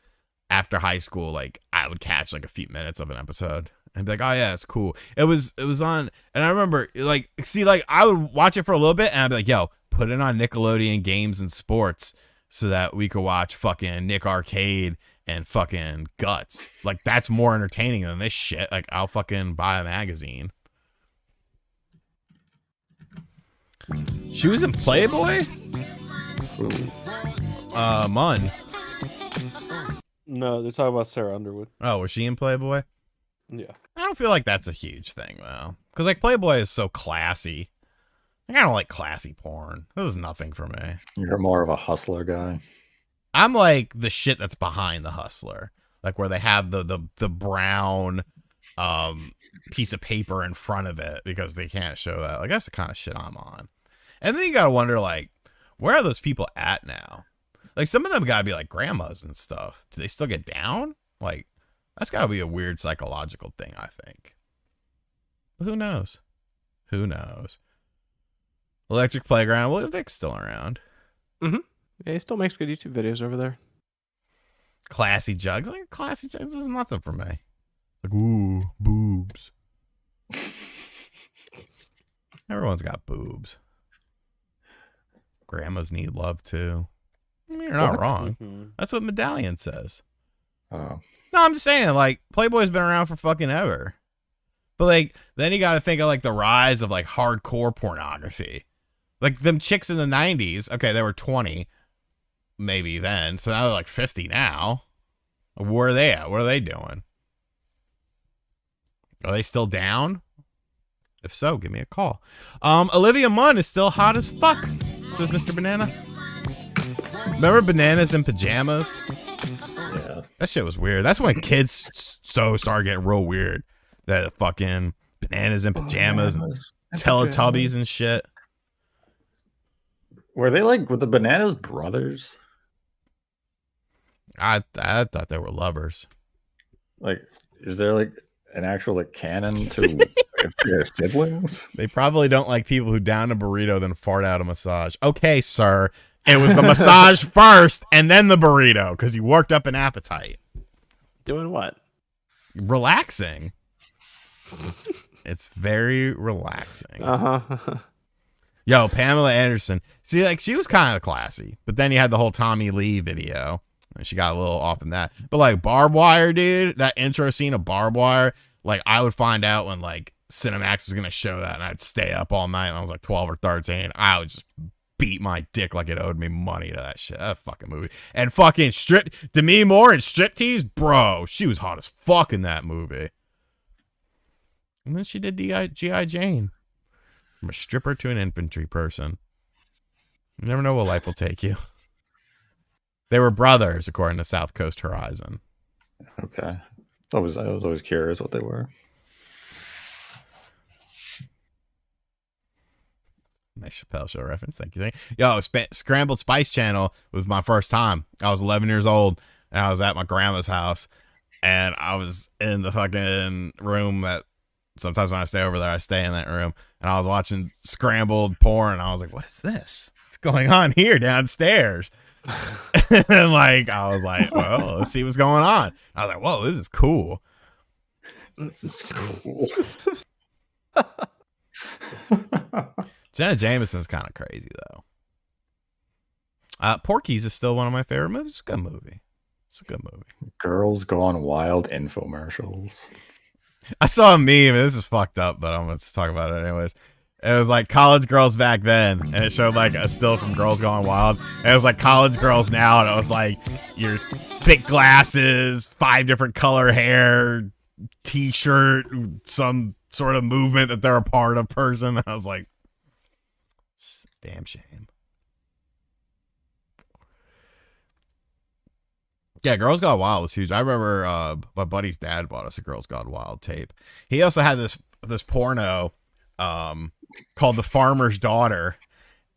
after high school, like I would catch like a few minutes of an episode and be like, "Oh yeah, it's cool." It was on, and I remember I would watch it for a little bit, and I'd be like, "Yo, put it on Nickelodeon Games and Sports so that we could watch fucking Nick Arcade and fucking Guts. Like that's more entertaining than this shit. Like I'll fucking buy a magazine." She was in Playboy? Munn. No, they're talking about Sarah Underwood. Oh, was she in Playboy? Yeah. I don't feel like that's a huge thing, though. Because, like, Playboy is so classy. I don't like classy porn. This is nothing for me. You're more of a hustler guy. I'm like the shit that's behind the hustler. Like, where they have the brown piece of paper in front of it because they can't show that. Like, that's the kind of shit I'm on. And then you gotta wonder, like, where are those people at now? Like, some of them gotta be, like, grandmas and stuff. Do they still get down? Like, that's gotta be a weird psychological thing, I think. But who knows? Who knows? Electric Playground. Well, Vic's still around. Mm-hmm. Yeah, he still makes good YouTube videos over there. Classy Jugs. Like, Classy Jugs is nothing for me. Like, ooh, boobs. Everyone's got boobs. Grandmas need love, too. You're not wrong. Mm-hmm. That's what Medallion says. Oh. No, I'm just saying, like, Playboy's been around for fucking ever. But, like, then you got to think of, like, the rise of, like, hardcore pornography. Like, them chicks in the 90s, okay, they were 20, maybe then. So now they're, like, 50 now. Where are they at? What are they doing? Are they still down? If so, give me a call. Olivia Munn is still hot as fuck, says Mr. Banana. Remember Bananas in Pajamas? Yeah. That shit was weird. That's when kids started getting real weird. That fucking Bananas in Pajamas and Teletubbies and shit. Were they were the Bananas brothers? I thought they were lovers. Like, is there an actual canon to their siblings? They probably don't like people who down a burrito then fart out a massage. Okay, sir. It was the massage first and then the burrito because you worked up an appetite. Doing what? Relaxing. It's very relaxing. Uh-huh. Yo, Pamela Anderson. See, like, she was kind of classy, but then you had the whole Tommy Lee video, and she got a little off in that. But, like, Barbed Wire, dude, that intro scene of Barbed Wire, like, I would find out when, like, Cinemax was going to show that, and I'd stay up all night when I was, like, 12 or 13. I would just beat my dick like it owed me money to that shit. That fucking movie. And fucking Demi Moore and Striptease, bro, she was hot as fuck in that movie. And then she did G.I. Jane. From a stripper to an infantry person. You never know what life will take you. They were brothers, according to South Coast Horizon. Okay. I was always curious what they were. Nice Chappelle Show reference. Thank you. Yo, Scrambled Spice Channel was my first time. I was 11 years old, and I was at my grandma's house, and I was in the fucking room that sometimes when I stay over there, I stay in that room, and I was watching scrambled porn, and I was like, what is this? What's going on here downstairs? And like, I was like, well, let's see what's going on. I was like, whoa, this is cool. This is cool. Jenna Jameson's kind of crazy, though. Porky's is still one of my favorite movies. It's a good movie. It's a good movie. Girls Gone Wild infomercials. I saw a meme, and this is fucked up, but I'm going to talk about it anyways. It was like college girls back then, and it showed like a still from Girls Gone Wild. And it was like college girls now, and it was like your thick glasses, 5 different color hair, t-shirt, some sort of movement that they're a part of person. I was like, damn shame. Yeah, Girls Gone Wild was huge. I remember my buddy's dad bought us a Girls Gone Wild tape. He also had this porno called The Farmer's Daughter.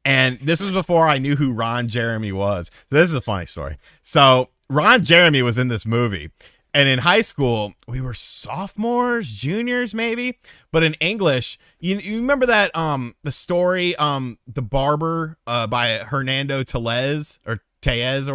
And this was before I knew who Ron Jeremy was. So this is a funny story. So Ron Jeremy was in this movie. And in high school, we were sophomores, juniors, maybe. But in English, you remember that the story, The Barber by Hernando Tellez or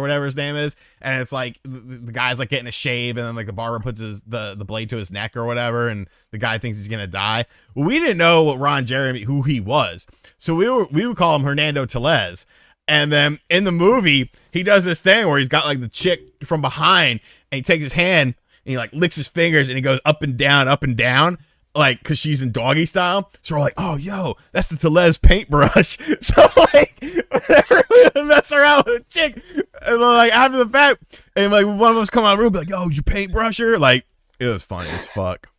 whatever his name is, and it's like the guy's like getting a shave, and then like the barber puts the blade to his neck or whatever, and the guy thinks he's gonna die. Well, we didn't know what Ron Jeremy, who he was, so we would call him Hernando Tellez. And then in the movie, he does this thing where he's got like the chick from behind, and he takes his hand and he like licks his fingers, and he goes up and down. Like, cause she's in doggy style. So we're like, oh, yo, that's the Tellez paintbrush. So like, whenever we mess around with a chick, and then, like after the fact, and like one of us come out of the room, be like, yo, you paintbrusher? Like, it was funny as fuck.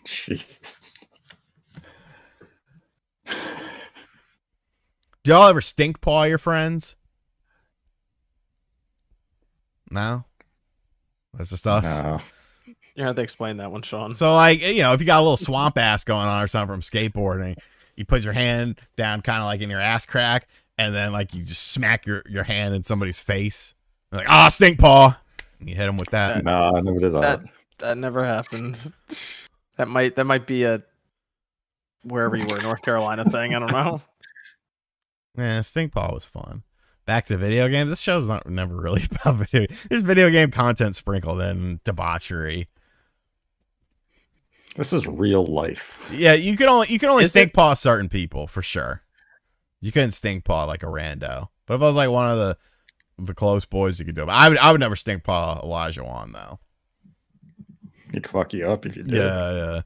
Jesus. Do y'all ever stink paw your friends? No? That's just us? No. You have to explain that one, Sean. So, like, you know, if you got a little swamp ass going on or something from skateboarding, you put your hand down kind of like in your ass crack, and then, like, you just smack your hand in somebody's face. They're like, stink paw. And you hit them with that. No, I never did that. That never happened. That might be a wherever you were, North Carolina thing. I don't know. Yeah, stink paw was fun. Back to video games. This show's never really about video. There's video game content sprinkled in, debauchery. This is real life. Yeah, you can only stink paw certain people for sure. You couldn't stink paw like a rando. But if I was like one of the close boys, you could do it. But I would never stink paw Elijah Wan though. He'd fuck you up if you did. Yeah.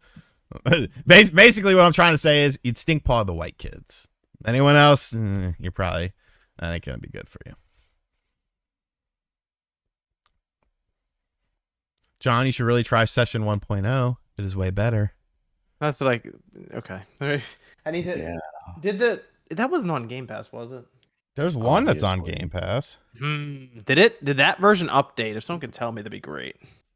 Basically, what I'm trying to say is you'd stink paw the white kids. Anyone else, you're probably that ain't gonna be good for you. John, you should really try Session 1.0. It is way better. That's like okay. I need to. Yeah. That wasn't on Game Pass, was it? There's one that's on Game Pass. Did that version update? If someone can tell me, that'd be great.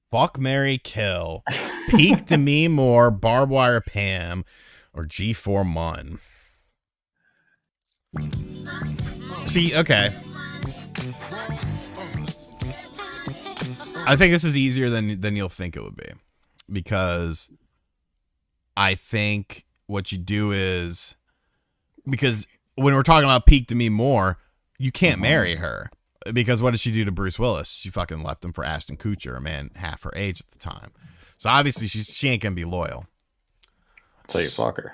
Fuck, marry, kill. Peak Demi Moore, Barbed Wire Pam, or G4 Mun. See, okay. I think this is easier than you'll think it would be. Because I think what you do is, because when we're talking about Peak Demi Moore, you can't marry her. Because what did she do to Bruce Willis? She fucking left him for Ashton Kutcher, a man half her age at the time. So obviously she ain't gonna be loyal. So you fuck her.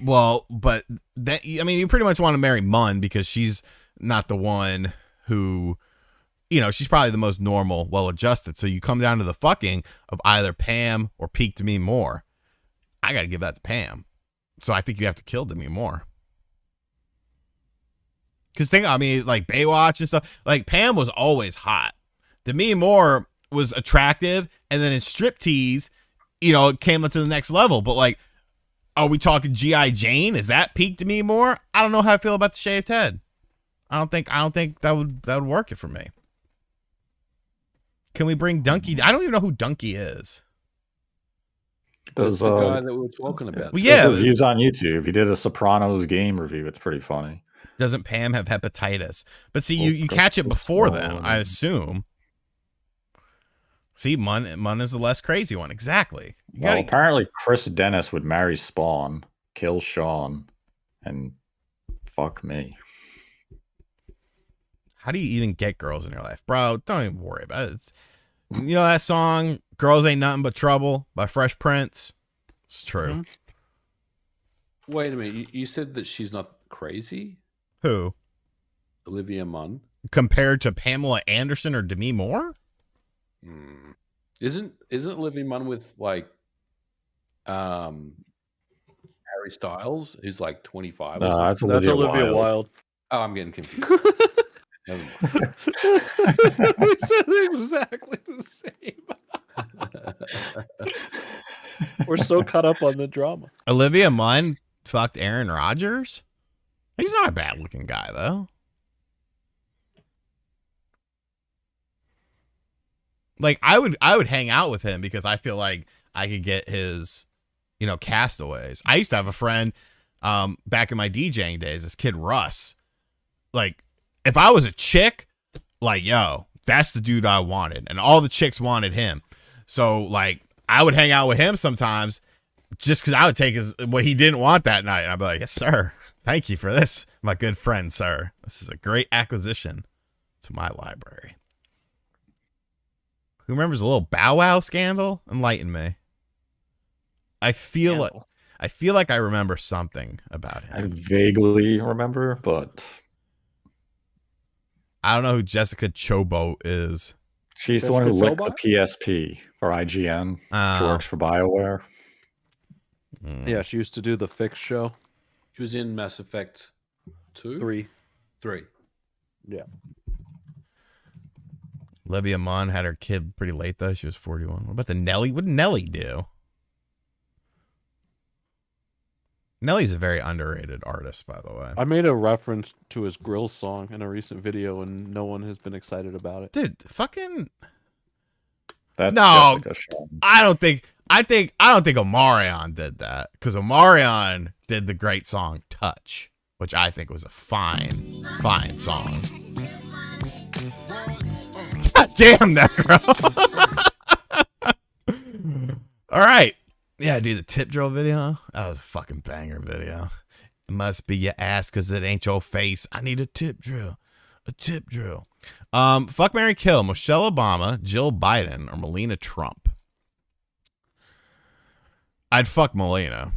Well, but that, I mean, you pretty much want to marry Mun because she's not the one who, you know, she's probably the most normal, well-adjusted. So you come down to the fucking of either Pam or Peak Demi Moore. I got to give that to Pam. So I think you have to kill Demi Moore. Because I mean, like Baywatch and stuff, like Pam was always hot. Demi Moore was attractive, and then in striptease, you know, it came up to the next level. But like, are we talking G.I. Jane? Is that Peak Demi Moore? I don't know how I feel about the shaved head. I don't think that would work it for me. Can we bring Donkey? I don't even know who Donkey is. That's the guy that we were talking about. Well, yeah, he's on YouTube. He did a Sopranos game review. It's pretty funny. Doesn't Pam have hepatitis? But see, you catch it before them, I assume. See, Mun is the less crazy one. Exactly. Apparently Chris Dennis would marry Spawn, kill Sean, and fuck me. How do you even get girls in your life? Bro, don't even worry about it. You know that song, Girls Ain't Nothing But Trouble by Fresh Prince? It's true. Mm-hmm. Wait a minute. You said that she's not crazy? Who? Olivia Munn. Compared to Pamela Anderson or Demi Moore? Isn't Olivia Munn with like Harry Styles, who's like 25? No, that's Olivia Wilde. Oh, I'm getting confused. We said exactly the same. We're so caught up on the drama. Olivia Munn fucked Aaron Rodgers? He's not a bad looking guy though. Like I would hang out with him because I feel like I could get his, you know, castaways. I used to have a friend back in my DJing days, this kid Russ. Like if I was a chick, like, yo, that's the dude I wanted. And all the chicks wanted him. So like I would hang out with him sometimes just because I would take what he didn't want that night. And I'd be like, yes, sir. Thank you for this, my good friend, sir. This is a great acquisition to my library. Who remembers a little Bow Wow scandal? Enlighten me. I feel like I remember something about him. I vaguely remember, but I don't know who Jessica Chobot is. She's the one who licked the PSP for IGN. She works for BioWare. Yeah, she used to do the Fix show. She was in Mass Effect 2? 3. Yeah. Olivia Munn had her kid pretty late, though. She was 41. What about the Nelly? What did Nelly do? Nelly's a very underrated artist, by the way. I made a reference to his Grill song in a recent video, and no one has been excited about it. Dude, fucking... That's no, Jessica Chobot. I don't think Omarion did that, because Omarion did the great song Touch, which I think was a fine song. God damn, Necro. All right. Yeah, dude, the tip drill video. That was a fucking banger video. It must be your ass because it ain't your face. I need a tip drill. A tip drill. Fuck, marry, kill. Michelle Obama, Jill Biden, or Melania Trump. I'd fuck Melania.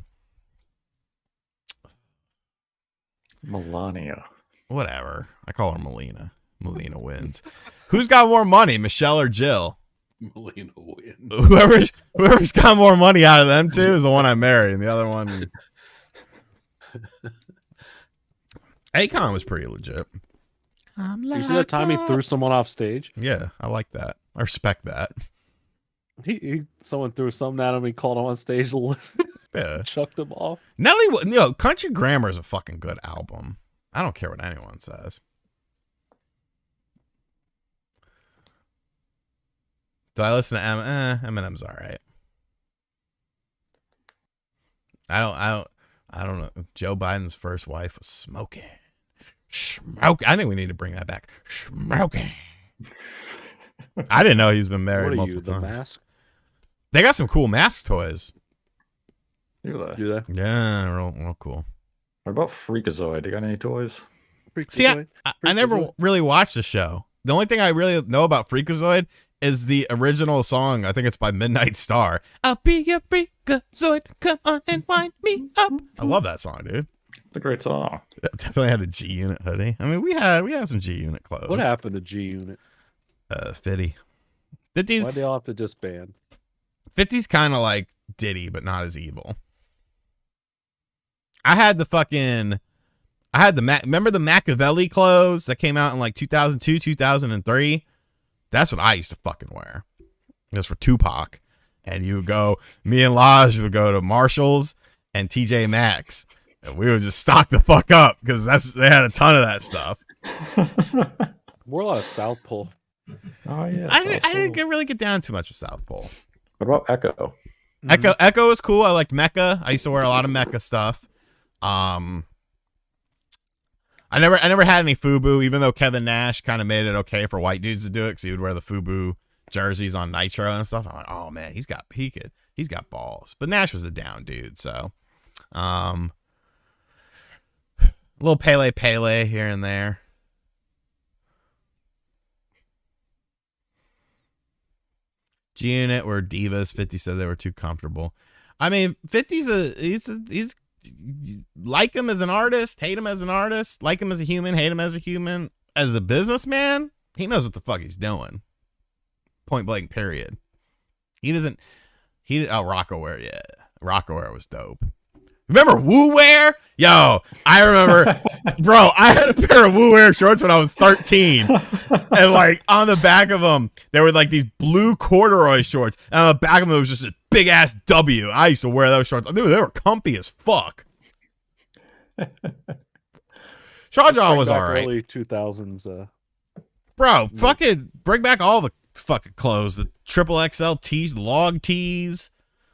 Melania. Whatever. I call her Melina. Melina wins. Who's got more money, Michelle or Jill? Melina wins. Whoever's got more money out of them two is the one I marry, and the other one. Akon was pretty legit. You see that time he threw someone off stage? Yeah, I like that. I respect that. Someone threw something at him. He called him on stage, Yeah, chucked him off. Nelly, Country Grammar is a fucking good album. I don't care what anyone says. Do I listen to Eminem's all right. I don't know. Joe Biden's first wife was smoking. I think we need to bring that back. Smoking. I didn't know he's been married multiple times. The mask? They got some cool mask toys. Do they? Yeah, real cool. What about Freakazoid? They got any toys? See, I never really watched the show. The only thing I really know about Freakazoid is the original song. I think it's by Midnight Star. I'll be your freakazoid. Come on and wind me up. I love that song, dude. It's a great song. Definitely had a G Unit hoodie. I mean, we had some G Unit clothes. What happened to G Unit? 50. 50's. Why'd they all have to disband? 50's kind of like Diddy, but not as evil. I had the remember the Machiavelli clothes that came out in like 2002, 2003? That's what I used to fucking wear. It was for Tupac. And me and Laj would go to Marshall's and TJ Maxx. And we would just stock the fuck up because they had a ton of that stuff. More a lot of South Pole. Oh yeah. I didn't really get down too much of South Pole. What about Echo? Echo was cool. I liked Mecca. I used to wear a lot of Mecca stuff. I never had any FUBU, even though Kevin Nash kind of made it okay for white dudes to do it because he would wear the FUBU jerseys on Nitro and stuff. I'm like, oh man, he's got balls. But Nash was a down dude, so a little Pele here and there. G-Unit were divas. 50 said they were too comfortable. I mean, 50's he's like him as an artist, hate him as an artist, like him as a human, hate him as a human. As a businessman, he knows what the fuck he's doing. Point blank, period. Rockaware, yeah. Rockaware was dope. Remember Woo Wear? Yo, I remember, bro, I had a pair of Woo Wear shorts when I was 13. And like on the back of them, there were like these blue corduroy shorts. And on the back of them, it was just a big ass W. I used to wear those shorts. Dude, they were comfy as fuck. Shawjaw was all right. Early 2000s. Bro, fucking bring back all the fucking clothes. The triple XL tees, log tees,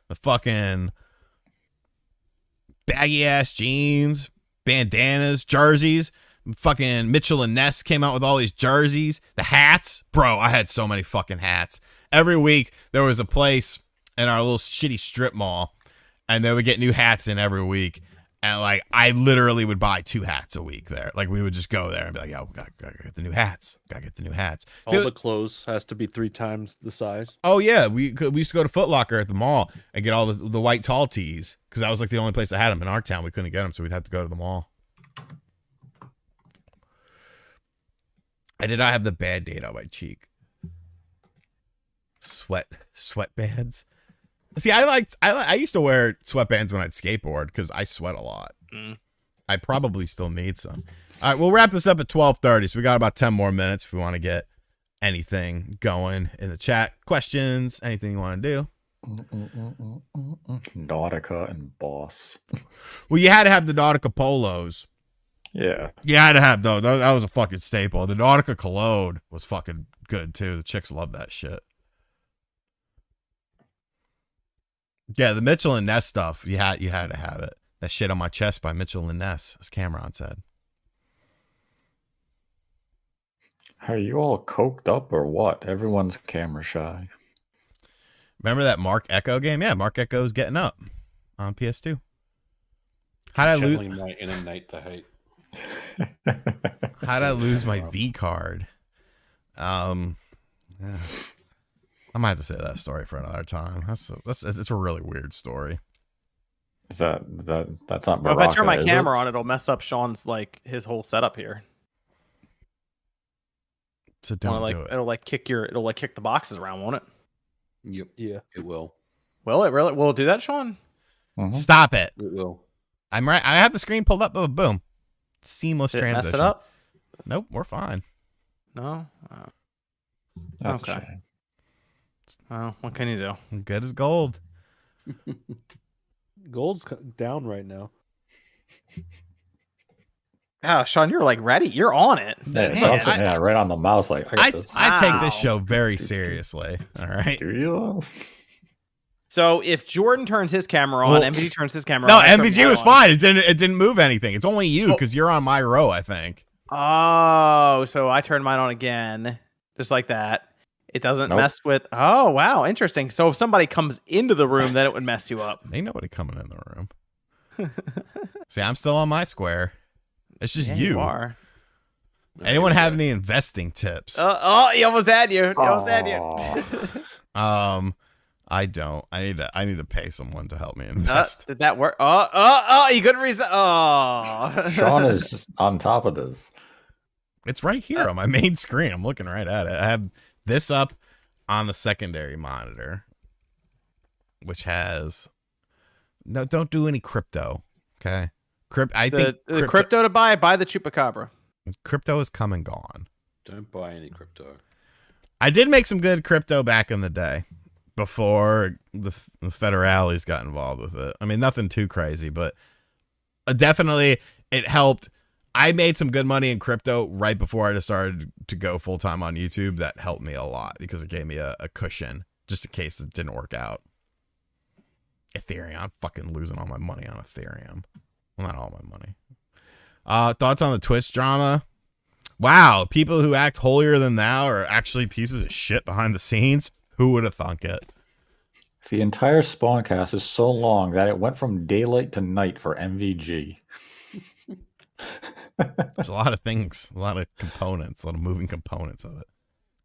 the fucking baggy ass jeans, bandanas, jerseys. Fucking Mitchell and Ness came out with all these jerseys. The hats. Bro, I had so many fucking hats. Every week there was a place in our little shitty strip mall and they would get new hats in every week. And like I literally would buy 2 hats a week there. Like we would just go there and be like, yo, gotta get the new hats. Gotta get the new hats. All the clothes has to be 3 times the size. Oh yeah, we used to go to Foot Locker at the mall and get all the white tall tees because that was like the only place that had them in our town. We couldn't get them, so we'd have to go to the mall. I did not have the bad date on my cheek. Sweatbands. See, I used to wear sweatbands when I'd skateboard because I sweat a lot. I probably still need some. All right, we'll wrap this up at 12:30. So we got about 10 more minutes if we want to get anything going in the chat. Questions, anything you want to do. Nautica and Boss. Well, you had to have the Nautica polos. Yeah. You had to have those. That was a fucking staple. The Nautica cologne was fucking good too. The chicks love that shit. Yeah, the Mitchell and Ness stuff, you had to have it. That shit on my chest by Mitchell and Ness, as Cameron said. Are you all coked up or what? Everyone's camera shy. Remember that Mark Echo game? Yeah, Mark Echo's getting up on PS2. How'd I lose? Innate the hate. How'd I lose my V card? Yeah. I might have to say that story for another time. It's a really weird story. Is that's not? Well, if I turn my is camera it? on, it'll mess up Sean's his whole setup here. So don't do it. It'll kick the boxes around, won't it? Yep. Yeah, it will. Will it really? Will it do that, Sean? Mhm. Stop it. It will. I'm right. I have the screen pulled up. Boom. Seamless Did it transition. mess it up? Nope, we're fine. No. That's Okay. a shame. Oh, what can you do? Good as gold. gold's down right now. Ah, Sean, you're ready. You're on it. Yeah, right on the mouse. I got this. I take this Wow. show very seriously. All right. Do you? So if Jordan turns his camera on, Well, MVG turns his camera No, on. I turn MVG mine was on. fine. It didn't move anything. It's only you because you're on my row, I think. Oh, so I turned mine on again, just like that. It doesn't Nope. mess with. Oh, wow, interesting. So if somebody comes into the room, then it would mess you up. Ain't nobody coming in the room. See, I'm still on my square. It's just Yeah, you. are. Anyone have any investing tips? He almost had you. He almost had you. I don't. I need to pay someone to help me invest. Did that work? You couldn't reset. Oh, Sean is on top of this. It's right here on my main screen. I'm looking right at it. I have this up on the secondary monitor, which has no. Don't do any crypto. Okay, the crypto to buy the chupacabra. Crypto is come and gone. Don't buy any crypto. I did make some good crypto back in the day before the federales got involved with it. I mean, nothing too crazy, but definitely it helped. I made some good money in crypto right before I just started to go full time on YouTube. That helped me a lot because it gave me a cushion just in case it didn't work out. Ethereum. I'm fucking losing all my money on Ethereum. Well, not all my money. Thoughts on the Twitch drama? Wow, people who act holier than thou are actually pieces of shit behind the scenes. Who would have thunk it? The entire Spawncast is so long that it went from daylight to night for MVG. There's a lot of things, a lot of components, a lot of moving components of it.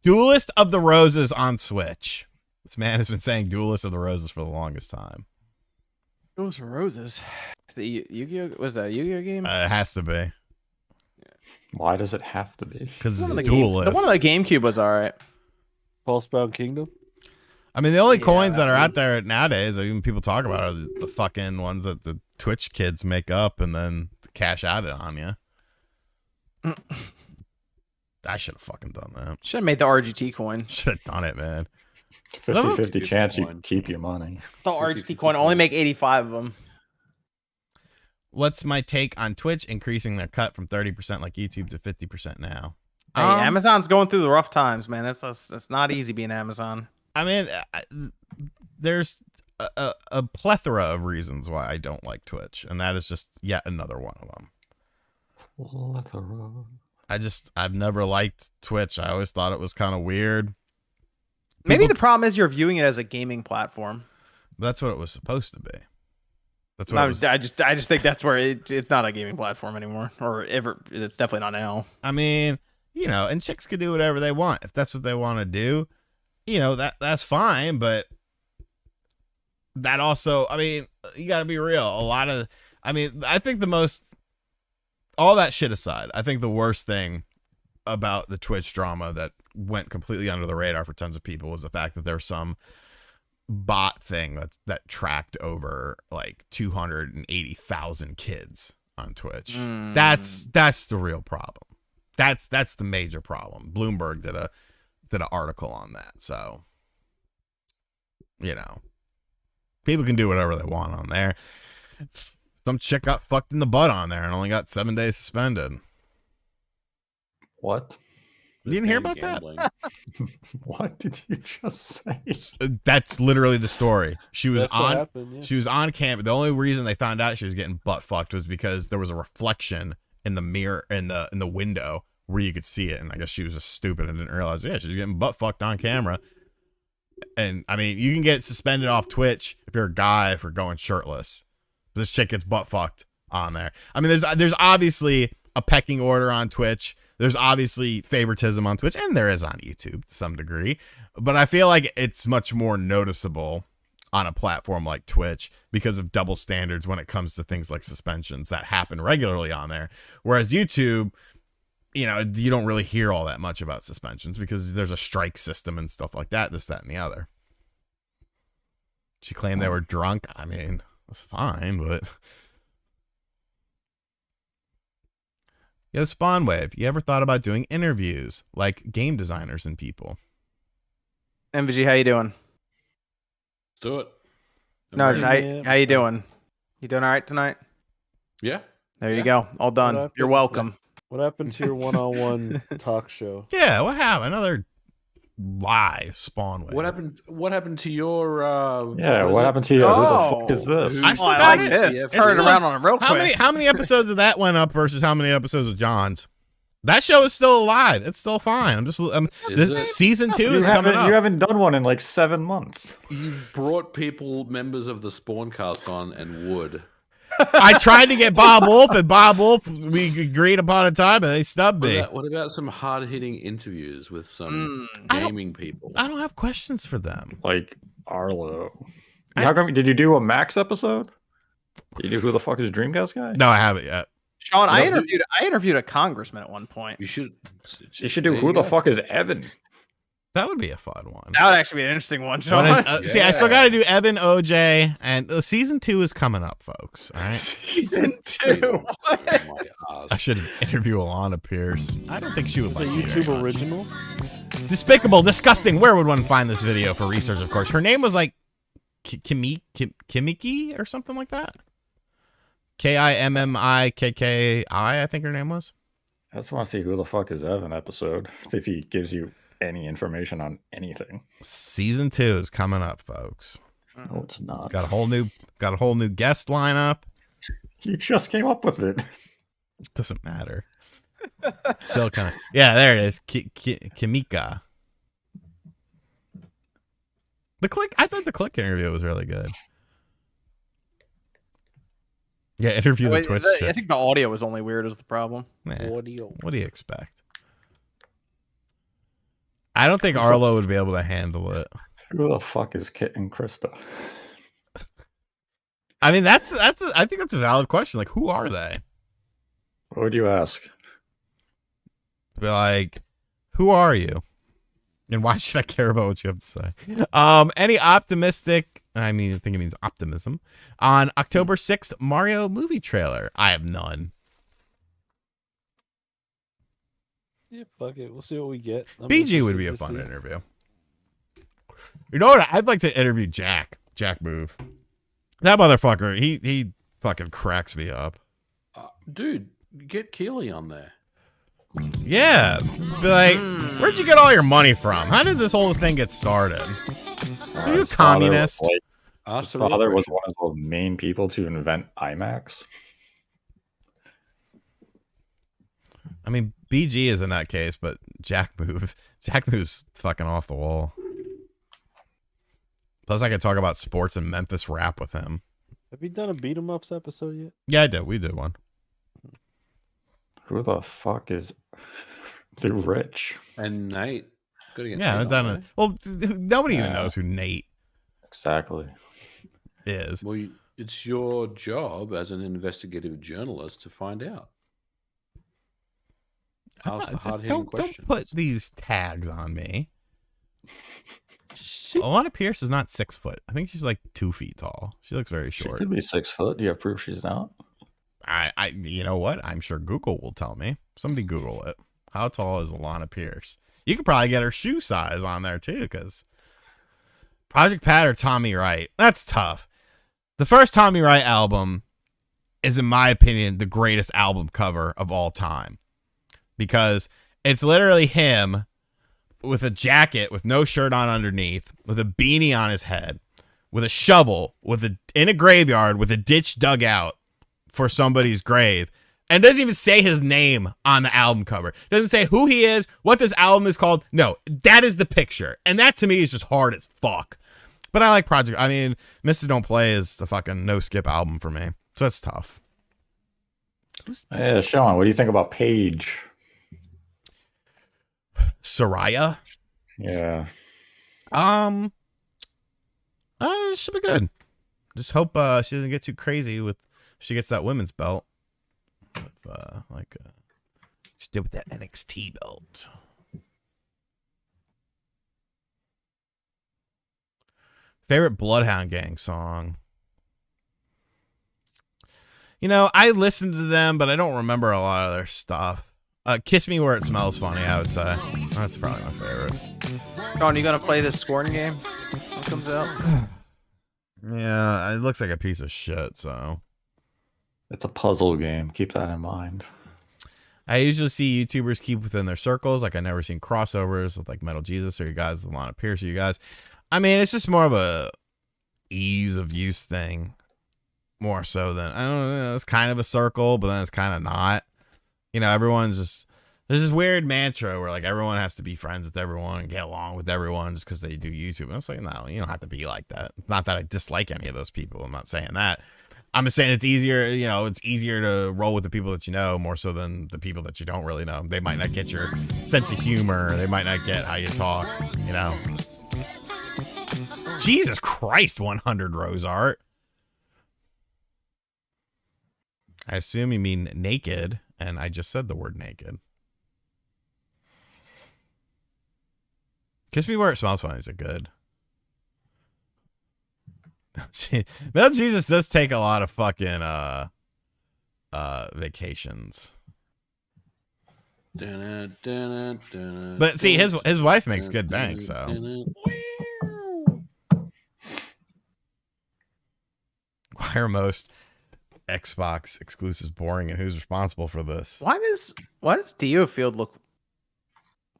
Duelist of the Roses on Switch. This man has been saying Duelist of the Roses for the longest time. Duelist of Roses. The Yu-Gi-Oh! Was that a Yu-Gi-Oh! Game? It has to be. Why does it have to be? Because it's a Duelist. The one on the GameCube was alright. Falsebound Kingdom? I mean, the only coins that are out there nowadays, even people talk about, are the fucking ones that the Twitch kids make up and then cash out it on you. I should have fucking done that. Should have made the RGT coin. Should have done it, man. 50-50 chance you keep your money. The RGT coin only make 85 of them. What's my take on Twitch increasing their cut from 30% like YouTube to 50% now? Hey, Amazon's going through the rough times, man. That's not easy being Amazon. I mean, there's a plethora of reasons why I don't like Twitch, and that is just yet another one of them. Plethora. I've never liked Twitch. I always thought it was kind of weird. Maybe the problem is you're viewing it as a gaming platform. That's what it was supposed to be. That's what I just think that's where it's not a gaming platform anymore, or ever. It's definitely not now. I mean, and chicks can do whatever they want if that's what they want to do. That's fine, but that also, I mean, you got to be real. I think all that shit aside, I think the worst thing about the Twitch drama that went completely under the radar for tons of people was the fact that there's some bot thing that tracked over like 280,000 kids on Twitch. That's the real problem. That's the major problem. Bloomberg did an article on that. So, people can do whatever they want on there. Some chick got fucked in the butt on there and only got 7 days suspended. What? You didn't hear about that? What did you just say? That's literally the story. She was yeah. She was on camera. The only reason they found out she was getting butt fucked was because there was a reflection in the mirror in the window where you could see it, and I guess she was just stupid and didn't realize. Yeah, she was getting butt fucked on camera. And I mean, you can get suspended off Twitch if you're a guy for going shirtless. This chick gets butt fucked on there. I mean, there's obviously a pecking order on Twitch. There's obviously favoritism on Twitch, and there is on YouTube to some degree. But I feel like it's much more noticeable on a platform like Twitch because of double standards when it comes to things like suspensions that happen regularly on there. Whereas YouTube, you don't really hear all that much about suspensions because there's a strike system and stuff like that, this, that, and the other. She claimed they were drunk. I mean, it's fine, but... Yo, Spawnwave, you ever thought about doing interviews like game designers and people? MVG, how you doing? Let's do it. No, how you doing? You doing all right tonight? Yeah. There you go. All done. You're welcome. What happened to your one-on-one talk show? Yeah, what happened? Another live Spawnwave. What happened to your what happened to you? Oh, who the fuck is this? I still I got like it. this. It's Turn it still- around on him real quick. How many episodes of that went up versus how many episodes of John's? That show is still alive. It's still fine. This it? season 2 is You coming up. haven't done one in like 7 months. You brought members of the Spawncast on and would. I tried to get Bob Wolf, and Bob Wolf, we agreed upon a time, and they snubbed me. What about some hard-hitting interviews with some gaming people? I don't have questions for them. Like Arlo. How come? Did you do a Max episode? Did you do Who the Fuck is Dreamcast Guy? No, I haven't yet. Sean, I interviewed a congressman at one point. You should do Who the Fuck is Evan? That would be a fun one. That would actually be an interesting one, Sean. See, I still got to do Evan, OJ, and season 2 is coming up, folks. All right. Season 2. I should interview Alana Pierce. I don't think she would like a me very YouTube much. original. Despicable, disgusting. Where would one find this video for research? Of course, her name was like Kimiki or something like that. KIMMIKKI, I think her name was. I just want to see Who the Fuck is Evan episode. See if he gives you any information on anything. Season 2 is coming up, folks. No, it's not. Got a whole new guest lineup. You just came up with it. Doesn't matter. Still kind of. Yeah, there it is. Kimika. I thought the Click interview was really good. Yeah, interview the Twitch. I think the audio was only weird is the problem. Audio. What do you expect? I don't think Arlo would be able to handle it. Who the fuck is Kit and Krista? I mean, I think that's a valid question. Like, who are they? What would you ask? Be like, who are you? And why should I care about what you have to say? Any optimistic, I think it means optimism, on October 6th Mario movie trailer? I have none. Yeah, fuck it. We'll see what we get. BG would be a fun interview. You know what? I'd like to interview Jack Move. That motherfucker, he fucking cracks me up. Dude, get Keely on there. Yeah. Be like, where'd you get all your money from? How did this whole thing get started? Are you a communist? His father was one of the main people to invent IMAX. I mean, BG is in that case, but Jack Move's fucking off the wall. Plus, I could talk about sports and Memphis rap with him. Have you done a beat 'em ups episode yet? Yeah, I did. We did one. Who the fuck is the Rich? And Nate. Yeah, I've done it. Well, nobody even knows who Nate exactly is. Well, it's your job as an investigative journalist to find out. Ask the hard-hitting questions. Don't put these tags on me. Alana Pierce is not 6 foot. I think she's like 2 feet tall. She looks very short. She could be 6 foot. Do you have proof she's not? You know what? I'm sure Google will tell me. Somebody Google it. How tall is Alana Pierce? You could probably get her shoe size on there too, because Project Pat or Tommy Wright. That's tough. The first Tommy Wright album is, in my opinion, the greatest album cover of all time, because it's literally him with a jacket with no shirt on underneath, with a beanie on his head, with a shovel, in a graveyard with a ditch dug out for somebody's grave, and doesn't even say his name on the album cover. Doesn't say who he is, what this album is called. No, that is the picture, and that to me is just hard as fuck. But I like Project. I mean, Mrs. Don't Play is the fucking no skip album for me, so that's tough. Yeah, Sean, what do you think about Paige? Soraya? Yeah. Should be good. Just hope she doesn't get too crazy with. She gets that women's belt. With she did with that NXT belt. Favorite Bloodhound Gang song? You know, I listened to them, but I don't remember a lot of their stuff. Kiss Me Where It Smells Funny, I would say. That's probably my favorite. Sean, you gonna play this scoring game when it comes out? Yeah, it looks like a piece of shit, so. It's a puzzle game. Keep that in mind. I usually see YouTubers keep within their circles. Like, I've never seen crossovers with like Metal Jesus or you guys, Alana Pierce or you guys. I mean, it's just more of a ease of use thing. More so than, I don't know, it's kind of a circle, but then it's kind of not. You know, everyone's just, there's this weird mantra where like everyone has to be friends with everyone and get along with everyone just because they do YouTube. And it's like, no, you don't have to be like that. It's not that I dislike any of those people. I'm not saying that. I'm just saying it's easier, it's easier to roll with the people that you know more so than the people that you don't really know. They might not get your sense of humor. They might not get how you talk, Jesus Christ, 100 Rose Art. I assume you mean naked, and I just said the word naked. Kiss Me Where It Smells Funny is a good. Mel Jesus does take a lot of fucking vacations. But see, his wife makes good bank, so. Why are most Xbox exclusives boring, and who's responsible for this? Why does Dio Field look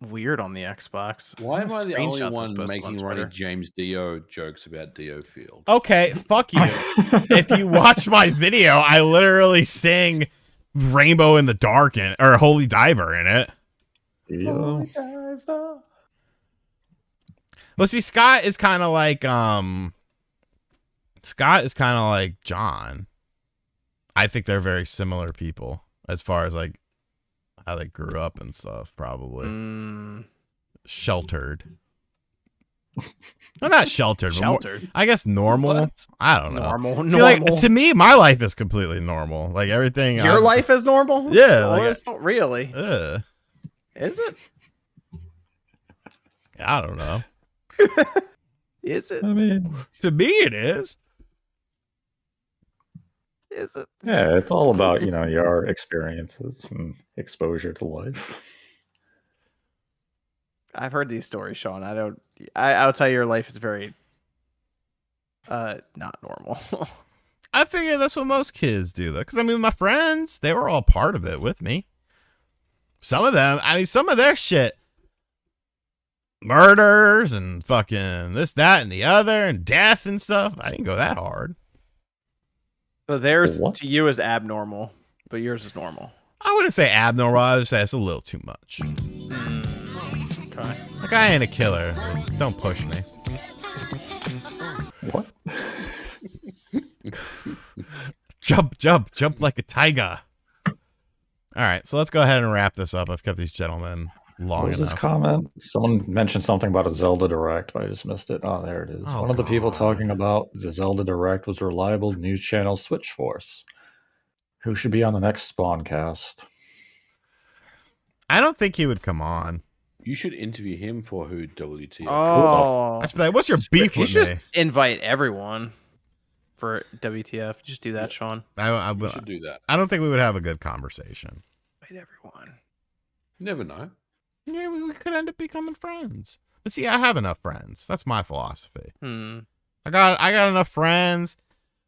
weird on the Xbox? Why am I the only one making Ronnie James Dio jokes about Dio Field? Okay, fuck you. If you watch my video, I literally sing Rainbow in the Dark or Holy Diver in it. Yeah. Well, see, Scott is kind of like John. I think they're very similar people as far as like how they grew up and stuff, probably. Sheltered. Well, not sheltered. Sheltered. I guess normal. What? I don't know. Normal. See, like, to me, my life is completely normal. Like everything. Your life is normal? Yeah. Well, it's not really. Is it? I don't know. Is it? I mean, to me, it is. Is it? Yeah, it's all about, your experiences and exposure to life. I've heard these stories, Sean. I'll tell you, your life is very not normal. I figure that's what most kids do, though. Because, I mean, my friends, they were all part of it with me. Some of them, some of their shit, murders and fucking this, that, and the other, and death and stuff. I didn't go that hard. So theirs to you is abnormal, but yours is normal. I wouldn't say abnormal. I would say it's a little too much. Okay. Like, I ain't a killer. Don't push me. What? Jump like a tiger. All right, so let's go ahead and wrap this up. I've kept these gentlemen long what was enough. This comment? Someone mentioned something about a Zelda Direct, but I just missed it. Oh, there it is. One of the people talking about the Zelda Direct was reliable news channel Switchforce. Who should be on the next Spawncast? I don't think he would come on. You should interview him for who WTF. Oh, I should be like, what's your beef you with should me? just invite everyone for WTF. Just do that, Sean. I should do that. I don't think we would have a good conversation. Invite everyone. You never know. Yeah, we could end up becoming friends. But see, I have enough friends. That's my philosophy. I got enough friends.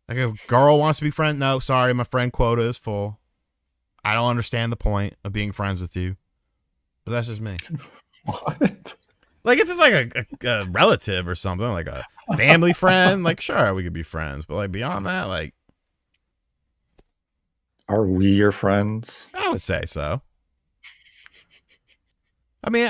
Like, if a girl wants to be friend, no, sorry, my friend quota is full. I don't understand the point of being friends with you. But that's just me. What? Like, if it's like a relative or something, like a family friend, like, sure, we could be friends. But, like, beyond that, like... Are we your friends? I would say so. I mean,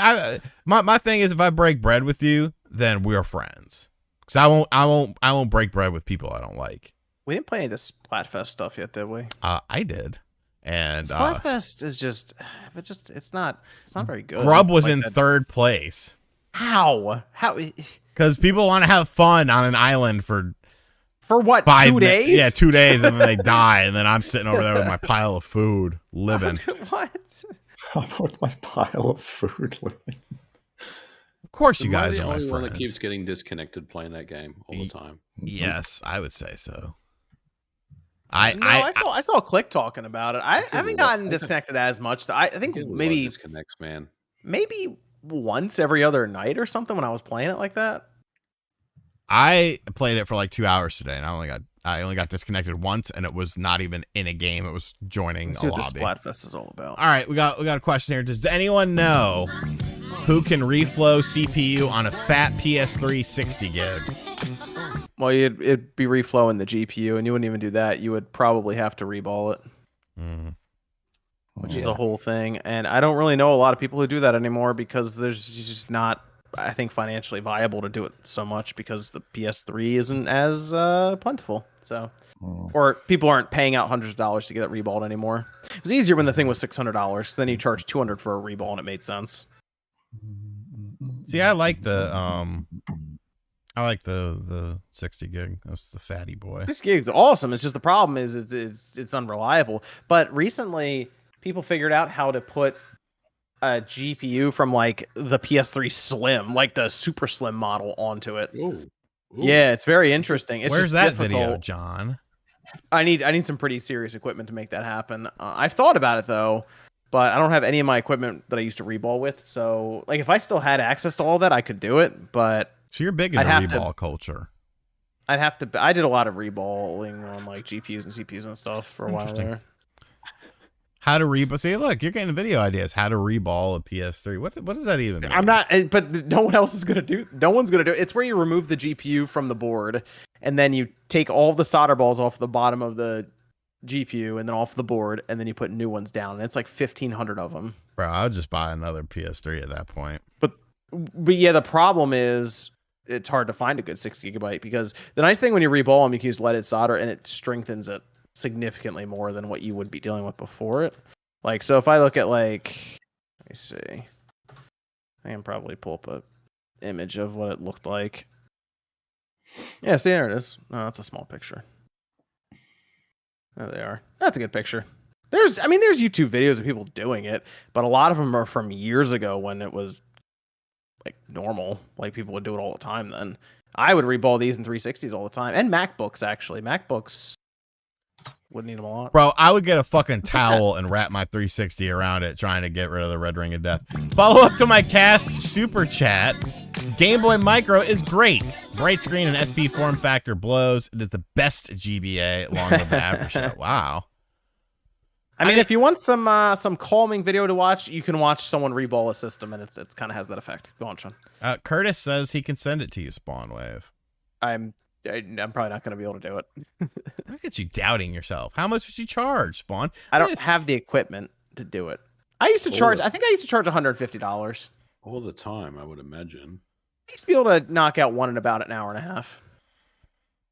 my thing is, if I break bread with you, then we're friends. Because I won't break bread with people I don't like. We didn't play any of the Splatfest stuff yet, did we? I did. And Splatfest is it's not very good. Grub was in third place. How? Because people want to have fun on an island for what? 2 days? Yeah, 2 days, and then they die, and then I'm sitting over there with my pile of food, living. What? With my pile of food living. Of course, you guys the are my only one friends. that keeps getting disconnected playing that game all the time. Yes, I would say so. I saw Click talking about it. I haven't gotten disconnected as much. I think maybe disconnects, man. Maybe once every other night or something when I was playing it like that. I played it for like 2 hours today, and I only got disconnected once, and it was not even in a game. It was joining a lobby. What the Splatfest is all about. All right, we got a question here. Does anyone know who can reflow CPU on a fat PS3 60 gig? Well, it'd be reflowing the GPU, and you wouldn't even do that. You would probably have to reball it, which is a whole thing. And I don't really know a lot of people who do that anymore because there's just not I think, financially viable to do it so much because the PS3 isn't as plentiful. So, or people aren't paying out hundreds of dollars to get it reballed anymore. It was easier when the thing was $600. Then you charge $200 for a reball, and it made sense. See, I like the 60 gig. That's the fatty boy. 6 gigs, awesome. It's just the problem is it's unreliable. But recently, people figured out how to put a GPU from like the PS3 Slim, like the super slim model, onto it. Ooh. Yeah, it's very interesting. It's Where's just that difficult. video, John? I need some pretty serious equipment to make that happen. I've thought about it though, but I don't have any of my equipment that I used to reball with. So, like, if I still had access to all that, I could do it. But So you're big into reball culture. I did a lot of reballing on like GPUs and CPUs and stuff for a while there. How to reball? See, look, you're getting video ideas. How to reball a PS3? What does that even mean? I'm not, but no one else is gonna do. No one's gonna do it. It's where you remove the GPU from the board, and then you take all the solder balls off the bottom of the GPU and then off the board, and then you put new ones down. And it's like 1,500 of them. Bro, I'll just buy another PS3 at that point. But yeah, the problem is it's hard to find a good 6 gigabyte because the nice thing when you reball them, you can use leaded solder, and it strengthens it significantly more than what you would be dealing with before it. Like, so if I look at, like, let me see, I can probably pull up a image of what it looked like. Yeah, see, there it is. Oh, that's a small picture. There they are. That's a good picture. There's YouTube videos of people doing it, but a lot of them are from years ago when it was like normal. Like, people would do it all the time then. I would reball these in 360s all the time, and MacBooks actually. MacBooks wouldn't need them a lot. Bro, I would get a fucking towel and wrap my 360 around it trying to get rid of the red ring of death. Follow up to my cast super chat. Game Boy Micro is great. Bright screen and SP form factor blows. It is the best GBA along with the Aftershow. Wow. I mean, if you want some calming video to watch, you can watch someone reball a system, and it kind of has that effect. Go on, Sean. Curtis says he can send it to you, Spawnwave. I'm probably not going to be able to do it. Look at you doubting yourself. How much would you charge, Spawn? I don't have the equipment to do it. I used to charge $150. All the time, I would imagine. I used to be able to knock out one in about an hour and a half.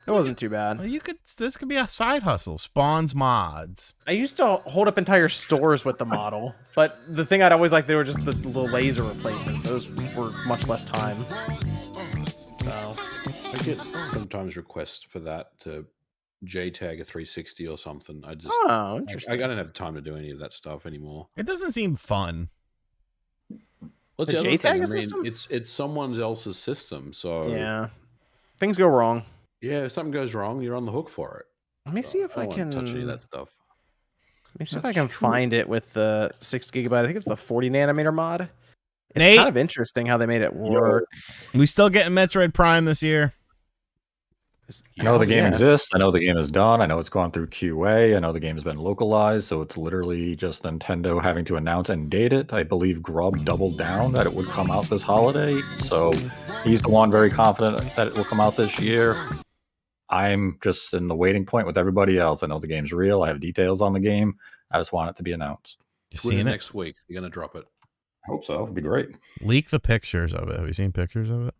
It wasn't too bad. Well, this could be a side hustle. Spawn's mods. I used to hold up entire stores with the model, but the thing I'd always like, they were just the little laser replacements. Those were much less time. So I get sometimes requests for that to JTAG a 360 or something. Interesting. I don't have time to do any of that stuff anymore. It doesn't seem fun. What's The the other JTAG thing? I system? mean, it's someone else's system, so Yeah, things go wrong. yeah. If something goes wrong, you're on the hook for it. Let me see if I don't can want to touch any of that stuff. Let me see if I can find it with the 6 gigabyte. I think it's the 40 nanometer mod. It's Nate? kind of interesting how they made it work. We still getting Metroid Prime this year. I know the game exists. I know the game is done. I know it's gone through QA. I know the game has been localized. So it's literally just Nintendo having to announce and date it. I believe Grubb doubled down that it would come out this holiday. So he's the one very confident that it will come out this year. I'm just in the waiting point with everybody else. I know the game's real. I have details on the game. I just want it to be announced. You Twitter seen it? next week. You're gonna drop it. I hope so. It'd be great. Leak the pictures of it. Have you seen pictures of it?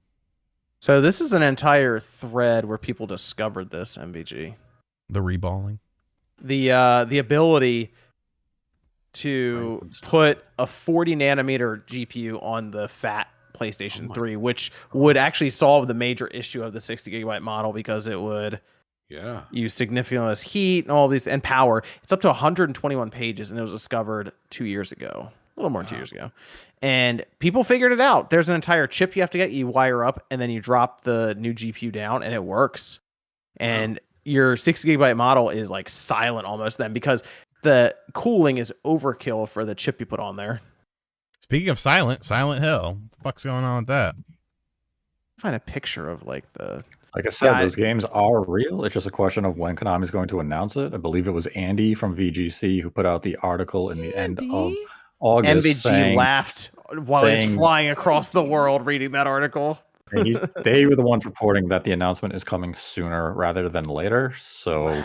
So this is an entire thread where people discovered this MVG. The reballing. The ability to put a 40 nanometer GPU on the fat PlayStation 3, which would actually solve the major issue of the 60 gigabyte model because it would use significantly less heat and all these and power. It's up to 121 pages, and it was discovered 2 years ago. A little more than 2 years ago. And people figured it out. There's an entire chip you have to get, you wire up, and then you drop the new GPU down, and it works. And your 6 gigabyte model is like silent almost then because the cooling is overkill for the chip you put on there. Speaking of Silent Hill. What the fuck's going on with that? Find a picture of like the... Like I said, those games are real. It's just a question of when Konami's going to announce it. I believe it was Andy from VGC who put out the article in the end of August. MVG laughed while he was flying across the world reading that article. They were the ones reporting that the announcement is coming sooner rather than later. So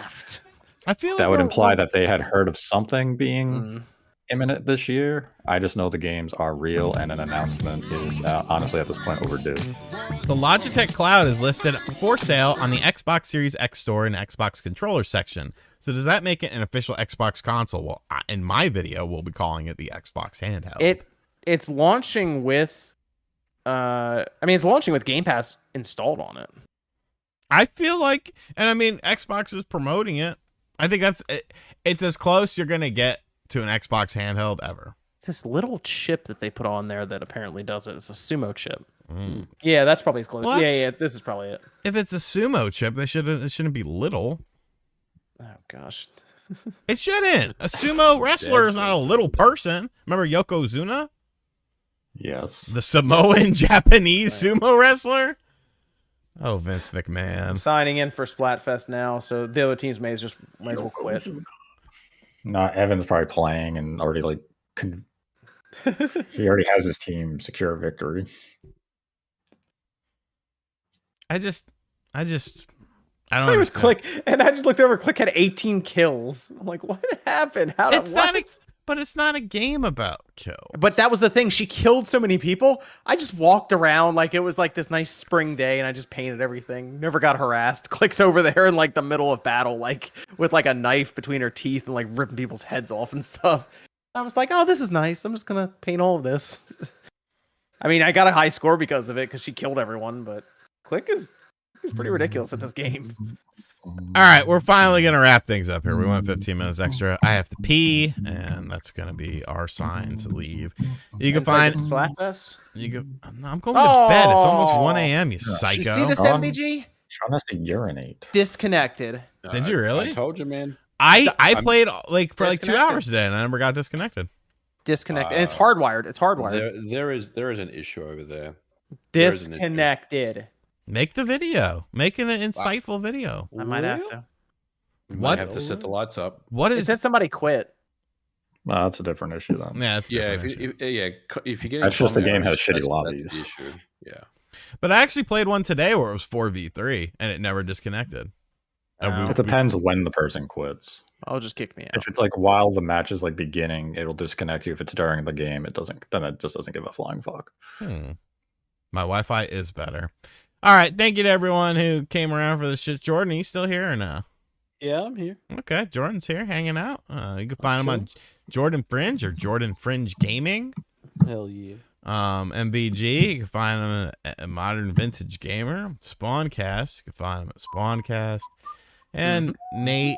I feel that would imply that they had heard of something being imminent this year. I just know the games are real, and an announcement is honestly at this point overdue. The Logitech Cloud is listed for sale on the Xbox Series X store and Xbox controller section. So does that make it an official Xbox console? Well, in my video, we'll be calling it the Xbox handheld. It's launching with, it's launching with Game Pass installed on it. I feel like, and I mean, Xbox is promoting it. I think it's as close you're gonna get to an Xbox handheld ever. This little chip that they put on there that apparently does it. It's a Sumo chip. Yeah, that's probably as close. Well, yeah, this is probably it. If it's a Sumo chip, it shouldn't be little. Oh gosh, it shouldn't. A sumo wrestler is not a little person. Remember Yokozuna? Yes. The Samoan Japanese sumo wrestler. Oh, Vince McMahon. I'm signing in for Splatfest now, so the other teams may as well quit. No, Evan's probably playing and already he already has his team secure a victory. I don't know. Click, and I just looked over. Click had 18 kills. I'm like, what happened? But it's not a game about kills. But that was the thing. She killed so many people. I just walked around like it was like this nice spring day, and I just painted everything. Never got harassed. Click's over there in like the middle of battle, like with like a knife between her teeth and like ripping people's heads off and stuff. I was like, oh, this is nice. I'm just gonna paint all of this. I mean, I got a high score because of it because she killed everyone. But Click is pretty ridiculous at this game. All right, we're finally gonna wrap things up here. We went 15 minutes extra. I have to pee, and that's gonna be our sign to leave. You can find Splatfest. I'm going to bed. It's almost 1 a.m. You psycho. You see this MVG? Trying not to urinate. Disconnected. Did you really? I told you, man. I played for like 2 hours today, and I never got disconnected. Disconnected, and it's hardwired. It's hardwired. There is an issue over there. Disconnected. Make the video. Make an insightful video. I might have to. You might have to set the lights up. What is? It said somebody quit. No, that's a different issue then. Yeah, if you get that's just the game has shitty lobbies. Yeah. But I actually played one today where it was 4v3 and it never disconnected. It depends when the person quits. I'll just kick me out. If it's like while the match is like beginning, it'll disconnect you. If it's during the game, it doesn't. Then it just doesn't give a flying fuck. My Wi-Fi is better. All right, thank you to everyone who came around for this shit. Jordan, are you still here or no? Yeah, I'm here. Okay, Jordan's here hanging out. You can find him on Jordan Fringe or Jordan Fringe Gaming. Hell yeah. MVG, you can find him at Modern Vintage Gamer. Spawncast, you can find him at Spawncast. And Nate,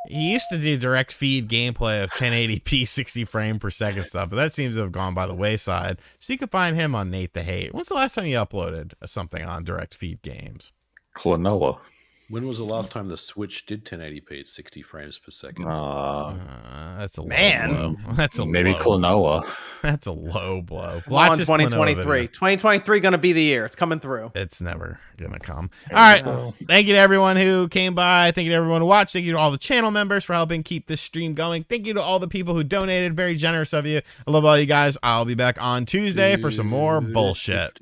he used to do direct feed gameplay of 1080p 60 frame per second stuff, but that seems to have gone by the wayside. So you can find him on Nate the Hate. When's the last time you uploaded something on direct feed games? Klonoa. When was the last time the Switch did 1080p at 60 frames per second? That's a man. low blow. That's a maybe low. Klonoa. That's a low blow. Watch 2023. 2023 gonna be the year. It's coming through. It's never gonna come. All right. Thank you to everyone who came by. Thank you to everyone who watched. Thank you to all the channel members for helping keep this stream going. Thank you to all the people who donated. Very generous of you. I love all you guys. I'll be back on Tuesday for some more bullshit.